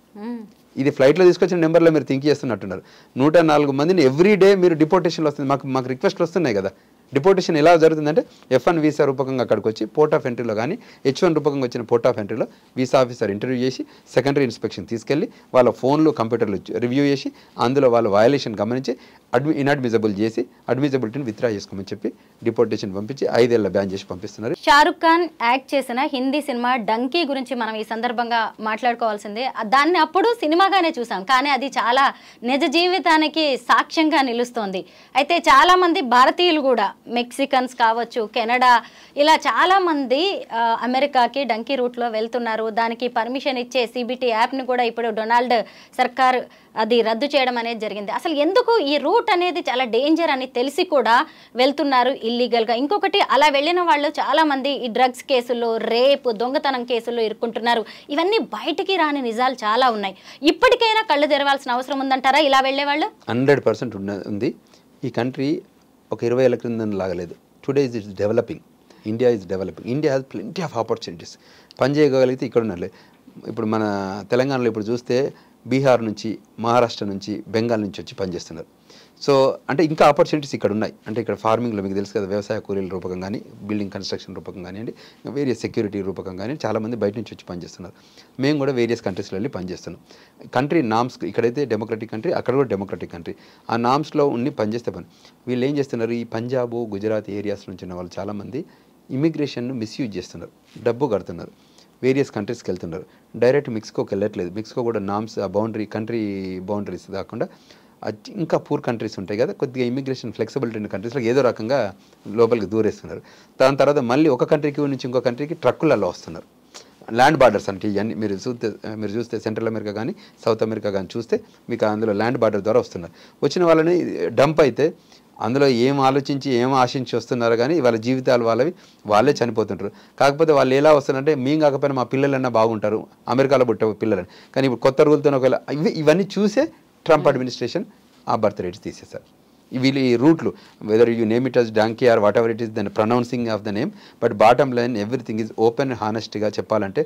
ఇది ఫ్లైట్లో తీసుకొచ్చిన నెంబర్లో మీరు థింక్ చేస్తున్నట్టున్నారు. 104 మందిని ఎవ్రీ డే మీరు డిపోర్టేషన్లో వస్తుంది. మాకు రిక్వెస్ట్లు వస్తున్నాయి కదా. డిపోర్టేషన్ ఎలా జరుగుతుందంటే F1 వీసా రూపకంగా అక్కడికి వచ్చి పోర్ట్ ఆఫ్ ఎంట్రీలో కానీ H1 రూపకంగా వచ్చిన పోర్ట్ ఆఫ్ ఎంట్రీలో వీసా ఆఫీసర్ ఇంటర్వ్యూ చేసి సెకండరీ ఇన్స్పెక్షన్ తీసుకెళ్ళి వాళ్ళ ఫోన్లు కంప్యూటర్లు రివ్యూ చేసి అందులో వాళ్ళ వయలేషన్ గమనించి ఇన్అడ్మిజబుల్ చేసి అడ్మిజబిలిటీని విత్డ్రా చేసుకోమని చెప్పి డిపోర్టేషన్ పంపించి 5 ఏళ్ల బ్యాన్ చేసి పంపిస్తున్నారు. షారుఖ్ ఖాన్ యాక్ట్ చేసిన హిందీ సినిమా డంకీ గురించి మనం ఈ సందర్భంగా మాట్లాడుకోవాల్సిందే. దాన్ని అప్పుడు సినిమాగానే చూసాం, కానీ అది చాలా నిజ జీవితానికి సాక్ష్యంగా నిలుస్తోంది. అయితే చాలా మంది భారతీయులు కూడా మెక్సికన్స్ కావచ్చు, కెనడా, ఇలా చాలా మంది అమెరికాకి డంకీ రూట్లో వెళ్తున్నారు. దానికి పర్మిషన్ ఇచ్చే CBT యాప్ని కూడా ఇప్పుడు డొనాల్డ్ సర్కార్ అది రద్దు చేయడం అనేది జరిగింది. అసలు ఎందుకు ఈ రూట్ అనేది చాలా డేంజర్ అని తెలిసి కూడా వెళ్తున్నారు ఇల్లీగల్గా. ఇంకొకటి, అలా వెళ్ళిన వాళ్ళు చాలా మంది ఈ డ్రగ్స్ కేసుల్లో, రేపు, దొంగతనం కేసుల్లో ఇరుక్కుంటున్నారు. ఇవన్నీ బయటికి రాని నిజాలు చాలా ఉన్నాయి. ఇప్పటికైనా కళ్ళు తెరవాల్సిన అవసరం ఉందంటారా ఇలా వెళ్ళేవాళ్ళు? 100% ఉంది. ఈ కంట్రీ ఒక 20 ఏళ్ల క్రింద లాగలేదు. Today is developing. India is developing. India has plenty of opportunities. పని చేయగలిగితే ఇక్కడ ఉండాలి. ఇప్పుడు మన తెలంగాణలో ఇప్పుడు చూస్తే బీహార్ నుంచి, మహారాష్ట్ర నుంచి, బెంగాల్ నుంచి వచ్చి పనిచేస్తున్నారు. సో అంటే ఇంకా ఆపర్చునిటీస్ ఇక్కడ ఉన్నాయి. అంటే ఇక్కడ ఫార్మింగ్లో మీకు తెలుసు కదా, వ్యవసాయ కూలీల రూపకం కానీ, బిల్డింగ్ కన్స్ట్రక్షన్ రూపకం కానివ్వండి, వేరియస్ సెక్యూరిటీ రూపకం కానీ చాలామంది బయట నుంచి వచ్చి పనిచేస్తున్నారు. మేము కూడా వేరియస్ కంట్రీస్లో వెళ్ళి పనిచేస్తున్నాం. కంట్రీ నామ్స్, ఇక్కడైతే డెమోక్రటిక్ కంట్రీ, అక్కడ కూడా డెమోక్రటిక్ కంట్రీ. ఆ నామ్స్లో ఉండి పనిచేస్తే వీళ్ళు ఏం చేస్తున్నారు, ఈ పంజాబ్, గుజరాత్ ఏరియాస్ నుంచి ఉన్న వాళ్ళు చాలామంది ఇమిగ్రేషన్ను మిస్యూజ్ చేస్తున్నారు, డబ్బు కడుతున్నారు, వేరియస్ కంట్రీస్కి వెళ్తున్నారు. డైరెక్ట్ మెక్సికోకి వెళ్ళట్లేదు. మెక్సికో కూడా నామ్స్ కంట్రీ బౌండరీస్ కాకుండా ఇంకా పూర్ కంట్రీస్ ఉంటాయి కదా, కొద్దిగా ఇమిగ్రేషన్ ఫ్లెక్సిబిలిటీ ఉన్న కంట్రీస్లో ఏదో రకంగా లోపలికి దూరేస్తున్నారు. దాని తర్వాత మళ్ళీ ఒక కంట్రీకి నుంచి ఇంకో కంట్రీకి ట్రక్కులలో వస్తున్నారు. ల్యాండ్ బార్డర్స్ అంటే ఇవన్నీ మీరు చూస్తే సెంట్రల్ అమెరికా కానీ సౌత్ అమెరికా కానీ చూస్తే మీకు అందులో ల్యాండ్ బార్డర్ ద్వారా వస్తున్నారు. వచ్చిన వాళ్ళని డంప్ అయితే అందులో ఏం ఆలోచించి ఏం ఆశించి వస్తున్నారో కానీ వాళ్ళ జీవితాలు వాళ్ళే చనిపోతుంటారు. కాకపోతే వాళ్ళు ఎలా వస్తున్నారంటే మేము కాకపోయినా మా పిల్లలన్నా బాగుంటారు, అమెరికాలో పుట్టే పిల్లలని. కానీ ఇప్పుడు కొత్త రూల్తో ఒకవేళ ఇవన్నీ చూసే ట్రంప్ అడ్మినిస్ట్రేషన్ ఆ బర్త్ రేట్స్ తీసేశారు. వీళ్ళు ఈ రూట్లు whether you name it as donkey or whatever it is then pronouncing of the name, but bottom line everything is open హానెస్ట్గా చెప్పాలంటే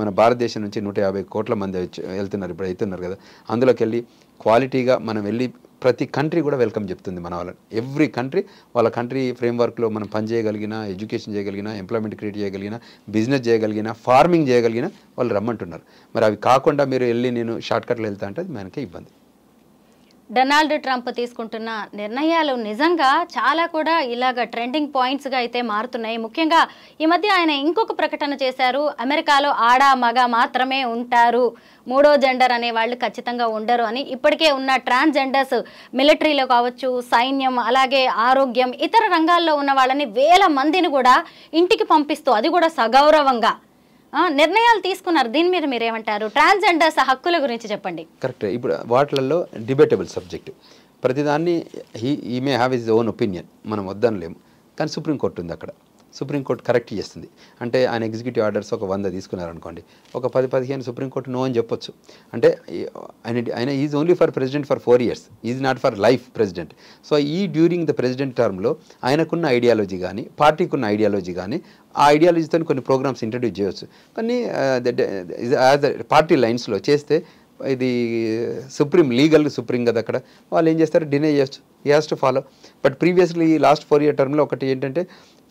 మన భారతదేశం నుంచి 150 కోట్ల మంది వెళ్తున్నారు, ఇప్పుడు అవుతున్నారు కదా. అందులోకి వెళ్ళి క్వాలిటీగా మనం వెళ్ళి ప్రతి కంట్రీ కూడా వెల్కమ్ చెప్తుంది మన వాళ్ళని. ఎవ్రీ కంట్రీ వాళ్ళ కంట్రీ ఫ్రేమ్వర్క్లో మనం పని చేయగలిగినా, ఎడ్యుకేషన్ చేయగలిగినా, ఎంప్లాయ్మెంట్ క్రియేట్ చేయగలిగినా, బిజినెస్ చేయగలిగినా, ఫార్మింగ్ చేయగలిగినా వాళ్ళు రమ్మంటున్నారు. మరి అవి కాకుండా మీరు వెళ్ళి నేను షార్ట్కట్లో వెళ్తా అంటే అది మనకే ఇబ్బంది. డొనాల్డ్ ట్రంప్ తీసుకుంటున్న నిర్ణయాలు నిజంగా చాలా కూడా ఇలాగ ట్రెండింగ్ పాయింట్స్గా అయితే మారుతున్నాయి. ముఖ్యంగా ఈ మధ్య ఆయన ఇంకొక ప్రకటన చేశారు, అమెరికాలో ఆడ మగ మాత్రమే ఉంటారు, మూడో జెండర్ అనే వాళ్ళు ఖచ్చితంగా ఉండరు అని. ఇప్పటికే ఉన్న ట్రాన్స్జెండర్స్ మిలిటరీలో కావచ్చు, సైన్యం, అలాగే ఆరోగ్యం, ఇతర రంగాల్లో ఉన్న వాళ్ళని 1000 మందిని కూడా ఇంటికి పంపిస్తూ అది కూడా సగౌరవంగా నిర్ణయాలు తీసుకున్నారు. దీని మీద మీరేమంటారు? ట్రాన్స్జెండర్స్ హక్కుల గురించి చెప్పండి. కరెక్ట్. ఇప్పుడు వాటిలలో డిబేటబుల్ సబ్జెక్ట్, ప్రతిదాన్ని he may have his own opinion, మనం వద్దనలేము. కానీ సుప్రీంకోర్టు ఉంది, అక్కడ సుప్రీంకోర్టు కరెక్ట్ చేస్తుంది. అంటే ఆయన ఎగ్జిక్యూటివ్ ఆర్డర్స్ ఒక 100 తీసుకున్నారనుకోండి, ఒక 10-15 సుప్రీంకోర్టు నో అని చెప్పొచ్చు. అంటే ఆయన is only for president for 4 years, is not for life president. So ఈ డ్యూరింగ్ ద ప్రెసిడెంట్ టర్మ్లో ఆయనకున్న ఐడియాలజీ కానీ, పార్టీకి ఉన్న ఐడియాలజీ కానీ, ఆ ఐడియాలజీతో కొన్ని ప్రోగ్రామ్స్ ఇంట్రడ్యూస్ చేయవచ్చు. కానీ పార్టీ లైన్స్లో చేస్తే ఇది లీగల్ సుప్రీం కదా, అక్కడ వాళ్ళు ఏం చేస్తారు, డినై చేయొచ్చు. He has to follow. But previously last 4 year టర్మ్లో ఒకటి ఏంటంటే,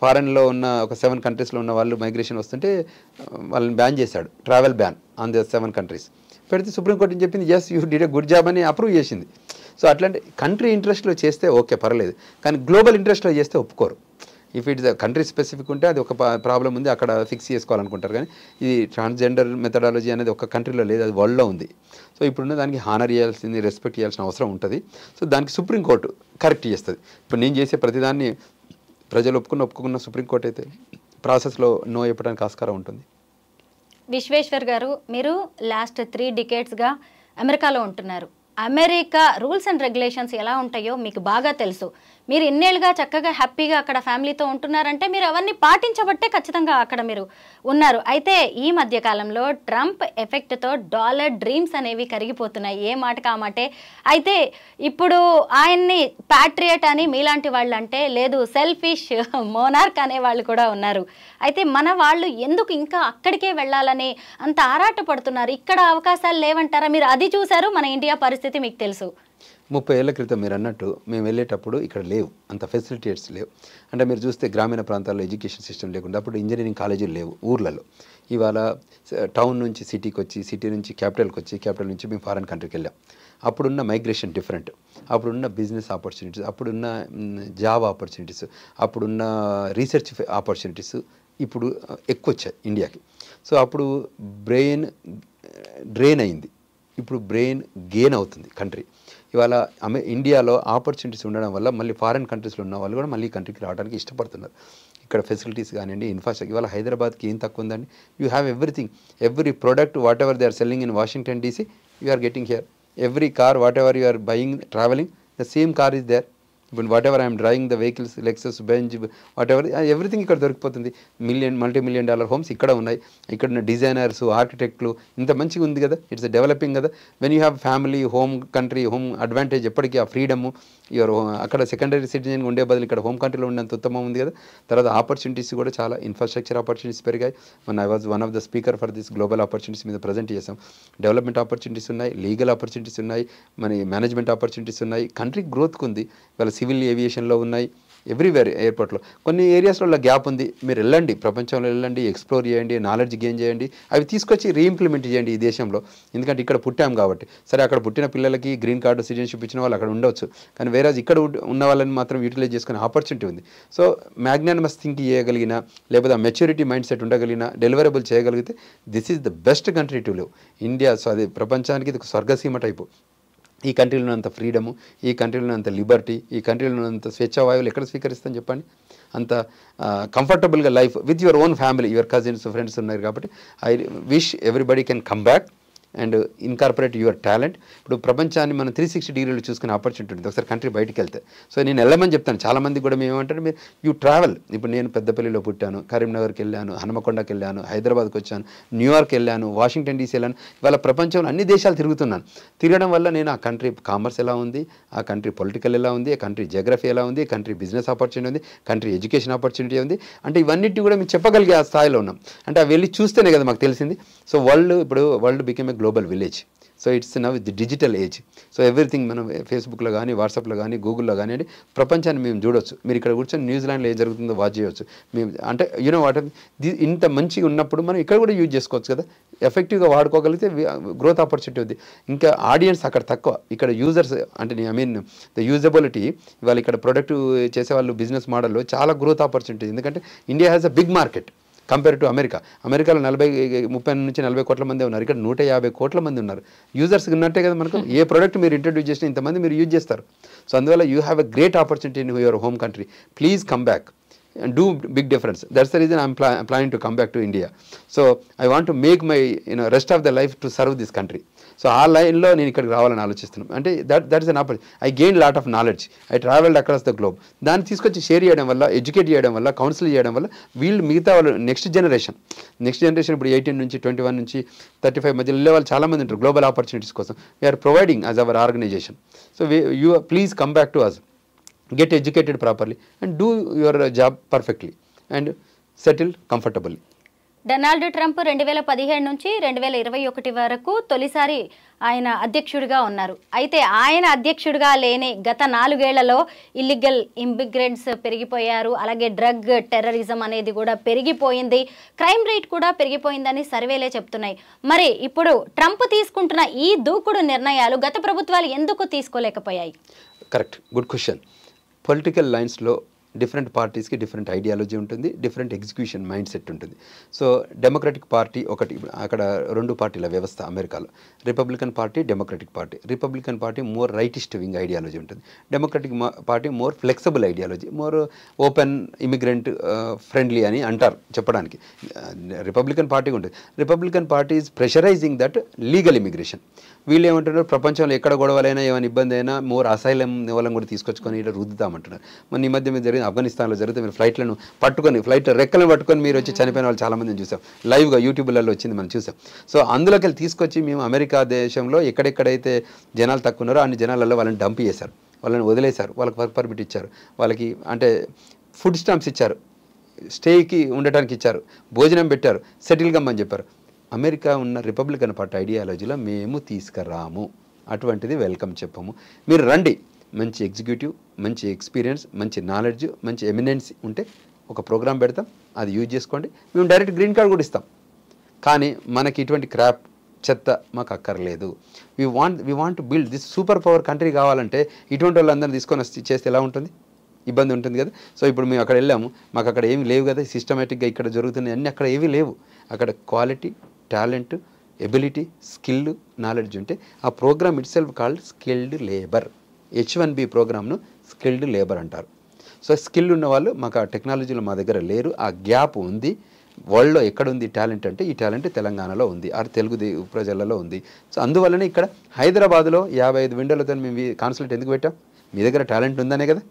ఫారెన్లో ఉన్న ఒక 7 countries ఉన్న వాళ్ళు మైగ్రేషన్ వస్తుంటే వాళ్ళని బ్యాన్ చేశాడు, travel ban on the 7 countries పెడితే సుప్రీంకోర్టు ఏం చెప్పింది, yes you did a good job అని అప్రూవ్ చేసింది. సో అట్లాంటి కంట్రీ ఇంట్రెస్ట్లో చేస్తే ఓకే పర్లేదు, కానీ గ్లోబల్ ఇంట్రెస్ట్లో చేస్తే ఒప్పుకోరు. ఇఫ్ ఇట్స్ కంట్రీ స్పెసిఫిక్ ఉంటే అది ఒక ప్రాబ్లం ఉంది, అక్కడ ఫిక్స్ చేసుకోవాలనుకుంటారు. కానీ ఇది ట్రాన్స్జెండర్ మెథడాలజీ అనేది ఒక కంట్రీలో లేదు, అది వరల్డ్లో ఉంది. సో ఇప్పుడున్న దానికి హానర్ చేయాల్సింది, రెస్పెక్ట్ చేయాల్సిన అవసరం ఉంటుంది. సో దానికి సుప్రీంకోర్టు కరెక్ట్ చేస్తుంది. ఇప్పుడు నేను చేసే ప్రతిదాన్ని ప్రజలు ఒప్పుకున్న సుప్రీంకోర్టు అయితే ప్రాసెస్లో నో చెప్పడానికి ఆస్కారం ఉంటుంది. విశ్వేశ్వర్ గారు, మీరు లాస్ట్ 3 decadesగా అమెరికాలో ఉంటున్నారు. అమెరికా రూల్స్ అండ్ రెగ్యులేషన్స్ ఎలా ఉంటాయో మీకు బాగా తెలుసు. మీరు ఇన్నేళ్ళుగా చక్కగా హ్యాపీగా అక్కడ ఫ్యామిలీతో ఉంటున్నారంటే మీరు అవన్నీ పాటించబట్టే ఖచ్చితంగా అక్కడ మీరు ఉన్నారు. అయితే ఈ మధ్య కాలంలో ట్రంప్ ఎఫెక్ట్తో డాలర్ డ్రీమ్స్ అనేవి కరిగిపోతున్నాయి, ఏ మాటకు ఆ మాటే. అయితే ఇప్పుడు ఆయన్ని ప్యాట్రియట్ అని మీలాంటి వాళ్ళు అంటే, లేదు సెల్ఫిష్ మోనార్క్ అనే వాళ్ళు కూడా ఉన్నారు. అయితే మన వాళ్ళు ఎందుకు ఇంకా అక్కడికే వెళ్ళాలని అంత ఆరాట పడుతున్నారు? ఇక్కడ అవకాశాలు లేవంటారా? మీరు అది చూశారు, మన ఇండియా పరిస్థితి మీకు తెలుసు. 30 ఏళ్ల క్రితం మీరు అన్నట్టు మేము వెళ్ళేటప్పుడు ఇక్కడ లేవు, అంత ఫెసిలిటీస్ లేవు. అంటే మీరు చూస్తే గ్రామీణ ప్రాంతాల్లో ఎడ్యుకేషన్ సిస్టమ్ లేకుండా, అప్పుడు ఇంజనీరింగ్ కాలేజీలు లేవు ఊర్లలో. ఇవాళ టౌన్ నుంచి సిటీకి వచ్చి, సిటీ నుంచి క్యాపిటల్కి వచ్చి, క్యాపిటల్ నుంచి మేము ఫారెన్ కంట్రీకి వెళ్ళాం. అప్పుడున్న మైగ్రేషన్ డిఫరెంట్, అప్పుడున్న బిజినెస్ ఆపర్చునిటీస్, అప్పుడున్న జాబ్ ఆపర్చునిటీస్, అప్పుడున్న రీసెర్చ్ ఆపర్చునిటీస్ ఇప్పుడు ఎక్కువ వచ్చాయి ఇండియాకి. సో అప్పుడు బ్రెయిన్ డ్రైన్ అయింది, ఇప్పుడు బ్రెయిన్ గెయిన్ అవుతుంది కంట్రీ. ఇవాళ ఇండియాలో ఆపర్చునిటీస్ ఉండడం వల్ల మళ్ళీ ఫారెన్ కంట్రీస్లో ఉన్న వాళ్ళు కూడా మళ్ళీ కంట్రీకి రావడానికి ఇష్టపడుతున్నారు. ఇక్కడ ఫెసిలిటీస్ కానివ్వండి, ఇన్ఫ్రాస్ట్రక్చర్. ఇవాళ హైదరాబాద్కి ఏం తక్కువ ఉందండి? You have everything, every product whatever they are selling in Washington DC, you are getting here. Every car whatever you are buying, travelling, the same car is there. ఇప్పుడు whatever I'm driving the vehicles, Lexus, Benz, whatever, everything ఇక్కడ దొరికిపోతుంది. $multi-million homes ఇక్కడ ఉన్నాయి. ఇక్కడ ఉన్న designers, ఆర్కిటెక్ట్లు, ఇంత మంచిగా ఉంది కదా, ఇట్స్ డెవలపింగ్ కదా. When you have family, home country, home advantage ఎప్పటికీ ఆ ఫ్రీడమ్, యువర్ అక్కడ సెకండరీ సిటిజన్ ఉండే బదులు ఇక్కడ హోమ్ కంట్రీలో ఉండేంత ఉత్తమం ఉంది కదా. తర్వాత ఆపర్చునిటీస్ కూడా చాలా, ఇన్ఫ్రాస్ట్రక్చర్ ఆపర్చునిటీస్ పెరిగాయి. I was one of the speaker for this global opportunities మీద ప్రజెంట్ చేసాం. డెవలప్మెంట్ ఆపర్చునిటీస్ ఉన్నాయి, లీగల్ ఆపర్చునిటీస్ ఉన్నాయి, మన మేనేజ్మెంట్ ఆపర్చునిటీస్ ఉన్నాయి, కంట్రీ గ్రోత్కి ఉంది. ఇవాళ సివిల్ ఏవియేషన్లో ఉన్నాయి, ఎవ్రీవేర్ ఎయిర్పోర్ట్లో. కొన్ని ఏరియాస్లో గ్యాప్ ఉంది, మీరు వెళ్ళండి, ప్రపంచంలో వెళ్ళండి, ఎక్స్ప్లోర్ చేయండి, నాలెడ్జ్ గెయిన్ చేయండి, అవి తీసుకొచ్చి రీఇంప్లిమెంట్ చేయండి ఈ దేశంలో. ఎందుకంటే ఇక్కడ పుట్టాం కాబట్టి. సరే అక్కడ పుట్టిన పిల్లలకి గ్రీన్ కార్డు, సిటిజన్షిప్ ఇచ్చిన వాళ్ళు అక్కడ ఉండవచ్చు, కానీ వేరే ఇక్కడ ఉన్న వాళ్ళని మాత్రం యూటిలైజ్ చేసుకునే ఆపర్చునిటీ ఉంది. సో మ్యాగ్నానిమస్ థింక్ చేయగలిగిన, లేకపోతే ఆ మెచ్యూరిటీ మైండ్ సెట్ ఉండగలిగిన, డెలివరబుల్ చేయగలిగితే this is the best country to live India. So అది ప్రపంచానికి ఇది ఒక స్వర్గసీమ టైపు. ఈ కంట్రీలో ఉన్నంత ఫ్రీడము, ఈ కంట్రీలో ఉన్నంత లిబర్టీ, ఈ కంట్రీలో ఉన్నంత స్వేచ్ఛావాయువులు ఎక్కడ స్వీకరిస్తాం చెప్పండి? అంత కంఫర్టబుల్గా life with your own family, your cousins, friends ఉన్నారు కాబట్టి I wish everybody can come back and incorporate your talent. ఇప్పుడు ప్రపంచాన్ని మనం 360 డిగ్రీలు చూసుకునే ఆపర్చునిటీ ఉంటుంది ఒకసారి కంట్రీ బయటికి వెళ్తే. సో నేను వెళ్ళమని చెప్తాను. చాలామంది కూడా మేము ఏమంటారు, మీరు యూ ట్రావెల్. ఇప్పుడు నేను పెద్దపల్లిలో పుట్టాను, కరీంనగర్కి వెళ్ళాను, హనుమకొండకి వెళ్ళాను, హైదరాబాద్కి వచ్చాను, న్యూయార్క్ వెళ్ళాను, వాషింగ్టన్ డీసీ వెళ్ళాను. ఇవాళ ప్రపంచంలో అన్ని దేశాలు తిరుగుతున్నాను. తిరగడం వల్ల నేను ఆ కంట్రీ కామర్స్ ఎలా ఉంది, ఆ కంట్రీ పొలిటికల్ ఎలా ఉంది, ఆ కంట్రీ జియోగ్రఫీ ఎలా ఉంది, కంట్రీ బిజినెస్ ఆపర్చునిటీ ఉంది, కంట్రీ ఎడ్యుకేషన్ ఆపర్చునిటీ ఉంది, అంటే ఇవన్నిటి కూడా మేము చెప్పగలిగే ఆ స్థాయిలో ఉన్నాం. అంటే ఆ వెళ్ళి చూస్తేనే కదా మాకు తెలిసింది. So world became a global village. So it's now the digital age. So everything మనం ఫేస్బుక్లో కానీ, వాట్సాప్లో కానీ, గూగుల్లో కానివ్వండి, ప్రపంచాన్ని మేము చూడొచ్చు. మీరు ఇక్కడ కూర్చొని న్యూజిలాండ్లో ఏం జరుగుతుందో వాచ్ చేయవచ్చు. మేము అంటే యూనో వాట్ ఇంత మంచిగా ఉన్నప్పుడు మనం ఇక్కడ కూడా యూజ్ చేసుకోవచ్చు కదా. ఎఫెక్టివ్గా వాడుకోగలిగితే గ్రోత్ ఆపర్చునిటీ ఉంది. ఇంకా ఆడియన్స్ అక్కడ తక్కువ, ఇక్కడ యూజర్స్ అంటే ఐ మీన్ ద యూజబిలిటీ. ఇవాళ ఇక్కడ ప్రొడక్ట్ చేసేవాళ్ళు బిజినెస్ మోడల్లో చాలా గ్రోత్ ఆపర్చునిటీ. ఎందుకంటే India has a big market compare to America. అమెరికాలో 30 నుంచి 40 కోట్ల మంది ఉన్నారు, ఇక్కడ 150 కోట్ల మంది ఉన్నారు. యూజర్స్ ఉన్నట్టే కదా మనకు. ఏ ప్రోడక్ట్ మీరు ఇంట్రడ్యూస్ చేసినా ఇంతమంది మీరు యూజ్ చేస్తారు. సో అందువల్ల you have a great opportunity in your home country. Please come back and do big difference. That's the reason I'm planning to come back to India. So I want to make my rest of the life to serve this country. So ఆ లైన్లో నేను ఇక్కడికి రావాలని ఆలోచిస్తున్నాను. అంటే that is an opportunity. I gain lot of knowledge. I travelled across the globe. దాన్ని తీసుకొచ్చి share చేయడం వల్ల, ఎడ్యుకేట్ చేయడం వల్ల, కౌన్సిల్ చేయడం వల్ల వీళ్ళు మిగతా వాళ్ళు నెక్స్ట్ జనరేషన్ ఇప్పుడు 18 నుంచి 21 నుంచి 35 మధ్యలో వెళ్ళే వాళ్ళు చాలామంది ఉంటారు గ్లోబల్ ఆపర్చునిటీస్ కోసం. We are providing as our organisation. So you please come back to us. Get educated properly and do your job perfectly and settle comfortably. Donald Trump 2017 నుంచి 2021 వరకు తొలిసారి ఆయన అధ్యక్షుడిగా ఉన్నారు. అయితే ఆయన అధ్యక్షుడిగా లేని గత 4 ఏళ్లలో ఇల్లీగల్ ఇమిగ్రెంట్స్ పెరిగిపోయారు. అలాగే డ్రగ్ టెర్రరిజం అనేది కూడా పెరిగిపోయింది, క్రైమ్ రేట్ కూడా పెరిగిపోయిందని సర్వేలే చెప్తున్నాయి. మరి ఇప్పుడు ట్రంప్ తీసుకుంటున్న ఈ దూకుడు నిర్ణయాలు గత ప్రభుత్వాలు ఎందుకు తీసుకోలేకపోయాయి? Correct, good question. పొలిటికల్ లైన్స్లో డిఫరెంట్ పార్టీస్కి డిఫరెంట్ ఐడియాలజీ ఉంటుంది, డిఫరెంట్ ఎగ్జిక్యూషన్ మైండ్ సెట్ ఉంటుంది. సో డెమోక్రటిక్ పార్టీ ఒకటి, అక్కడ 2 పార్టీల వ్యవస్థ అమెరికాలో, Republican Party, Democratic Party. Republican Party more rightist wing ideology ఉంటుంది, Democratic Party more flexible ideology, more open immigrant friendly అని అంటారు చెప్పడానికి. రిపబ్లికన్ పార్టీ ఉంటుంది. Republican Party is pressurising that legal immigration. వీళ్ళు ఏమంటున్నారు, ప్రపంచంలో ఎక్కడ గొడవలైనా ఏమైనా ఇబ్బంది అయినా మోర్ అసైలం వాళ్ళని కూడా తీసుకొచ్చుకొని ఇలా రుద్దుతామంటున్నారు. మన ఈ మధ్య మీద జరిగింది ఆఫ్ఘనిస్తాన్లో జరిగితే మీరు ఫ్లైట్లను పట్టుకొని, ఫ్లైట్ రెక్కలను పట్టుకొని మీరు వచ్చి చనిపోయిన వాళ్ళు చాలామందిని చూసాం. లైవ్గా యూట్యూబ్లలో వచ్చింది, మనం చూసాం. సో అందులోకి వెళ్ళి తీసుకొచ్చి మేము అమెరికా దేశంలో ఎక్కడెక్కడైతే జనాలు తక్కువ ఉన్నారో అన్ని జనాలలో వాళ్ళని డంప్ చేశారు, వాళ్ళని వదిలేశారు, వాళ్ళకి వర్క్ పర్మిట్ ఇచ్చారు, వాళ్ళకి అంటే ఫుడ్ స్టాంప్స్ ఇచ్చారు, స్టేకి ఉండటానికి ఇచ్చారు, భోజనం పెట్టారు, సెటిల్ కమ్మని చెప్పారు. అమెరికా ఉన్న రిపబ్లికన్ పార్టీ ఐడియాలజీలో మేము తీసుకురాము, అటువంటిది వెల్కమ్ చెప్పము. మీరు రండి, మంచి ఎగ్జిక్యూటివ్, మంచి ఎక్స్పీరియన్స్, మంచి నాలెడ్జ్, మంచి ఎమినెన్సీ ఉంటే ఒక ప్రోగ్రామ్ పెడతాం, అది యూజ్ చేసుకోండి, మేము డైరెక్ట్ గ్రీన్ కార్డ్ కూడా ఇస్తాం. కానీ మనకి ఇటువంటి క్రాప్ చెత్త మాకు అక్కర్లేదు. We want build this super power country కావాలంటే ఇటువంటి వాళ్ళందరినీ తీసుకొని చేస్తే ఎలా ఉంటుంది? ఇబ్బంది ఉంటుంది కదా. సో ఇప్పుడు మేము అక్కడ వెళ్ళాము, మాకు అక్కడ ఏమి లేవు కదా, సిస్టమేటిక్గా ఇక్కడ జరుగుతున్నాయి అన్నీ అక్కడ ఏమీ లేవు. అక్కడ quality, talent, ability, skill, knowledge ఉంటే ఆ program itself called skilled labour. H1B ప్రోగ్రామ్ను స్కిల్డ్ లేబర్ అంటారు. సో స్కిల్ ఉన్న వాళ్ళు మాకు ఆ టెక్నాలజీలో మా దగ్గర లేరు, ఆ గ్యాప్ ఉంది. వరల్డ్లో ఎక్కడుంది టాలెంట్ అంటే ఈ టాలెంట్ తెలంగాణలో ఉంది, ఆ తెలుగు ప్రజలలో ఉంది. సో అందువల్లనే ఇక్కడ హైదరాబాద్లో 55 విండోలతో మేము కాన్సులేట్ ఎందుకు పెట్టాం? మీ దగ్గర టాలెంట్ ఉందనే కదా,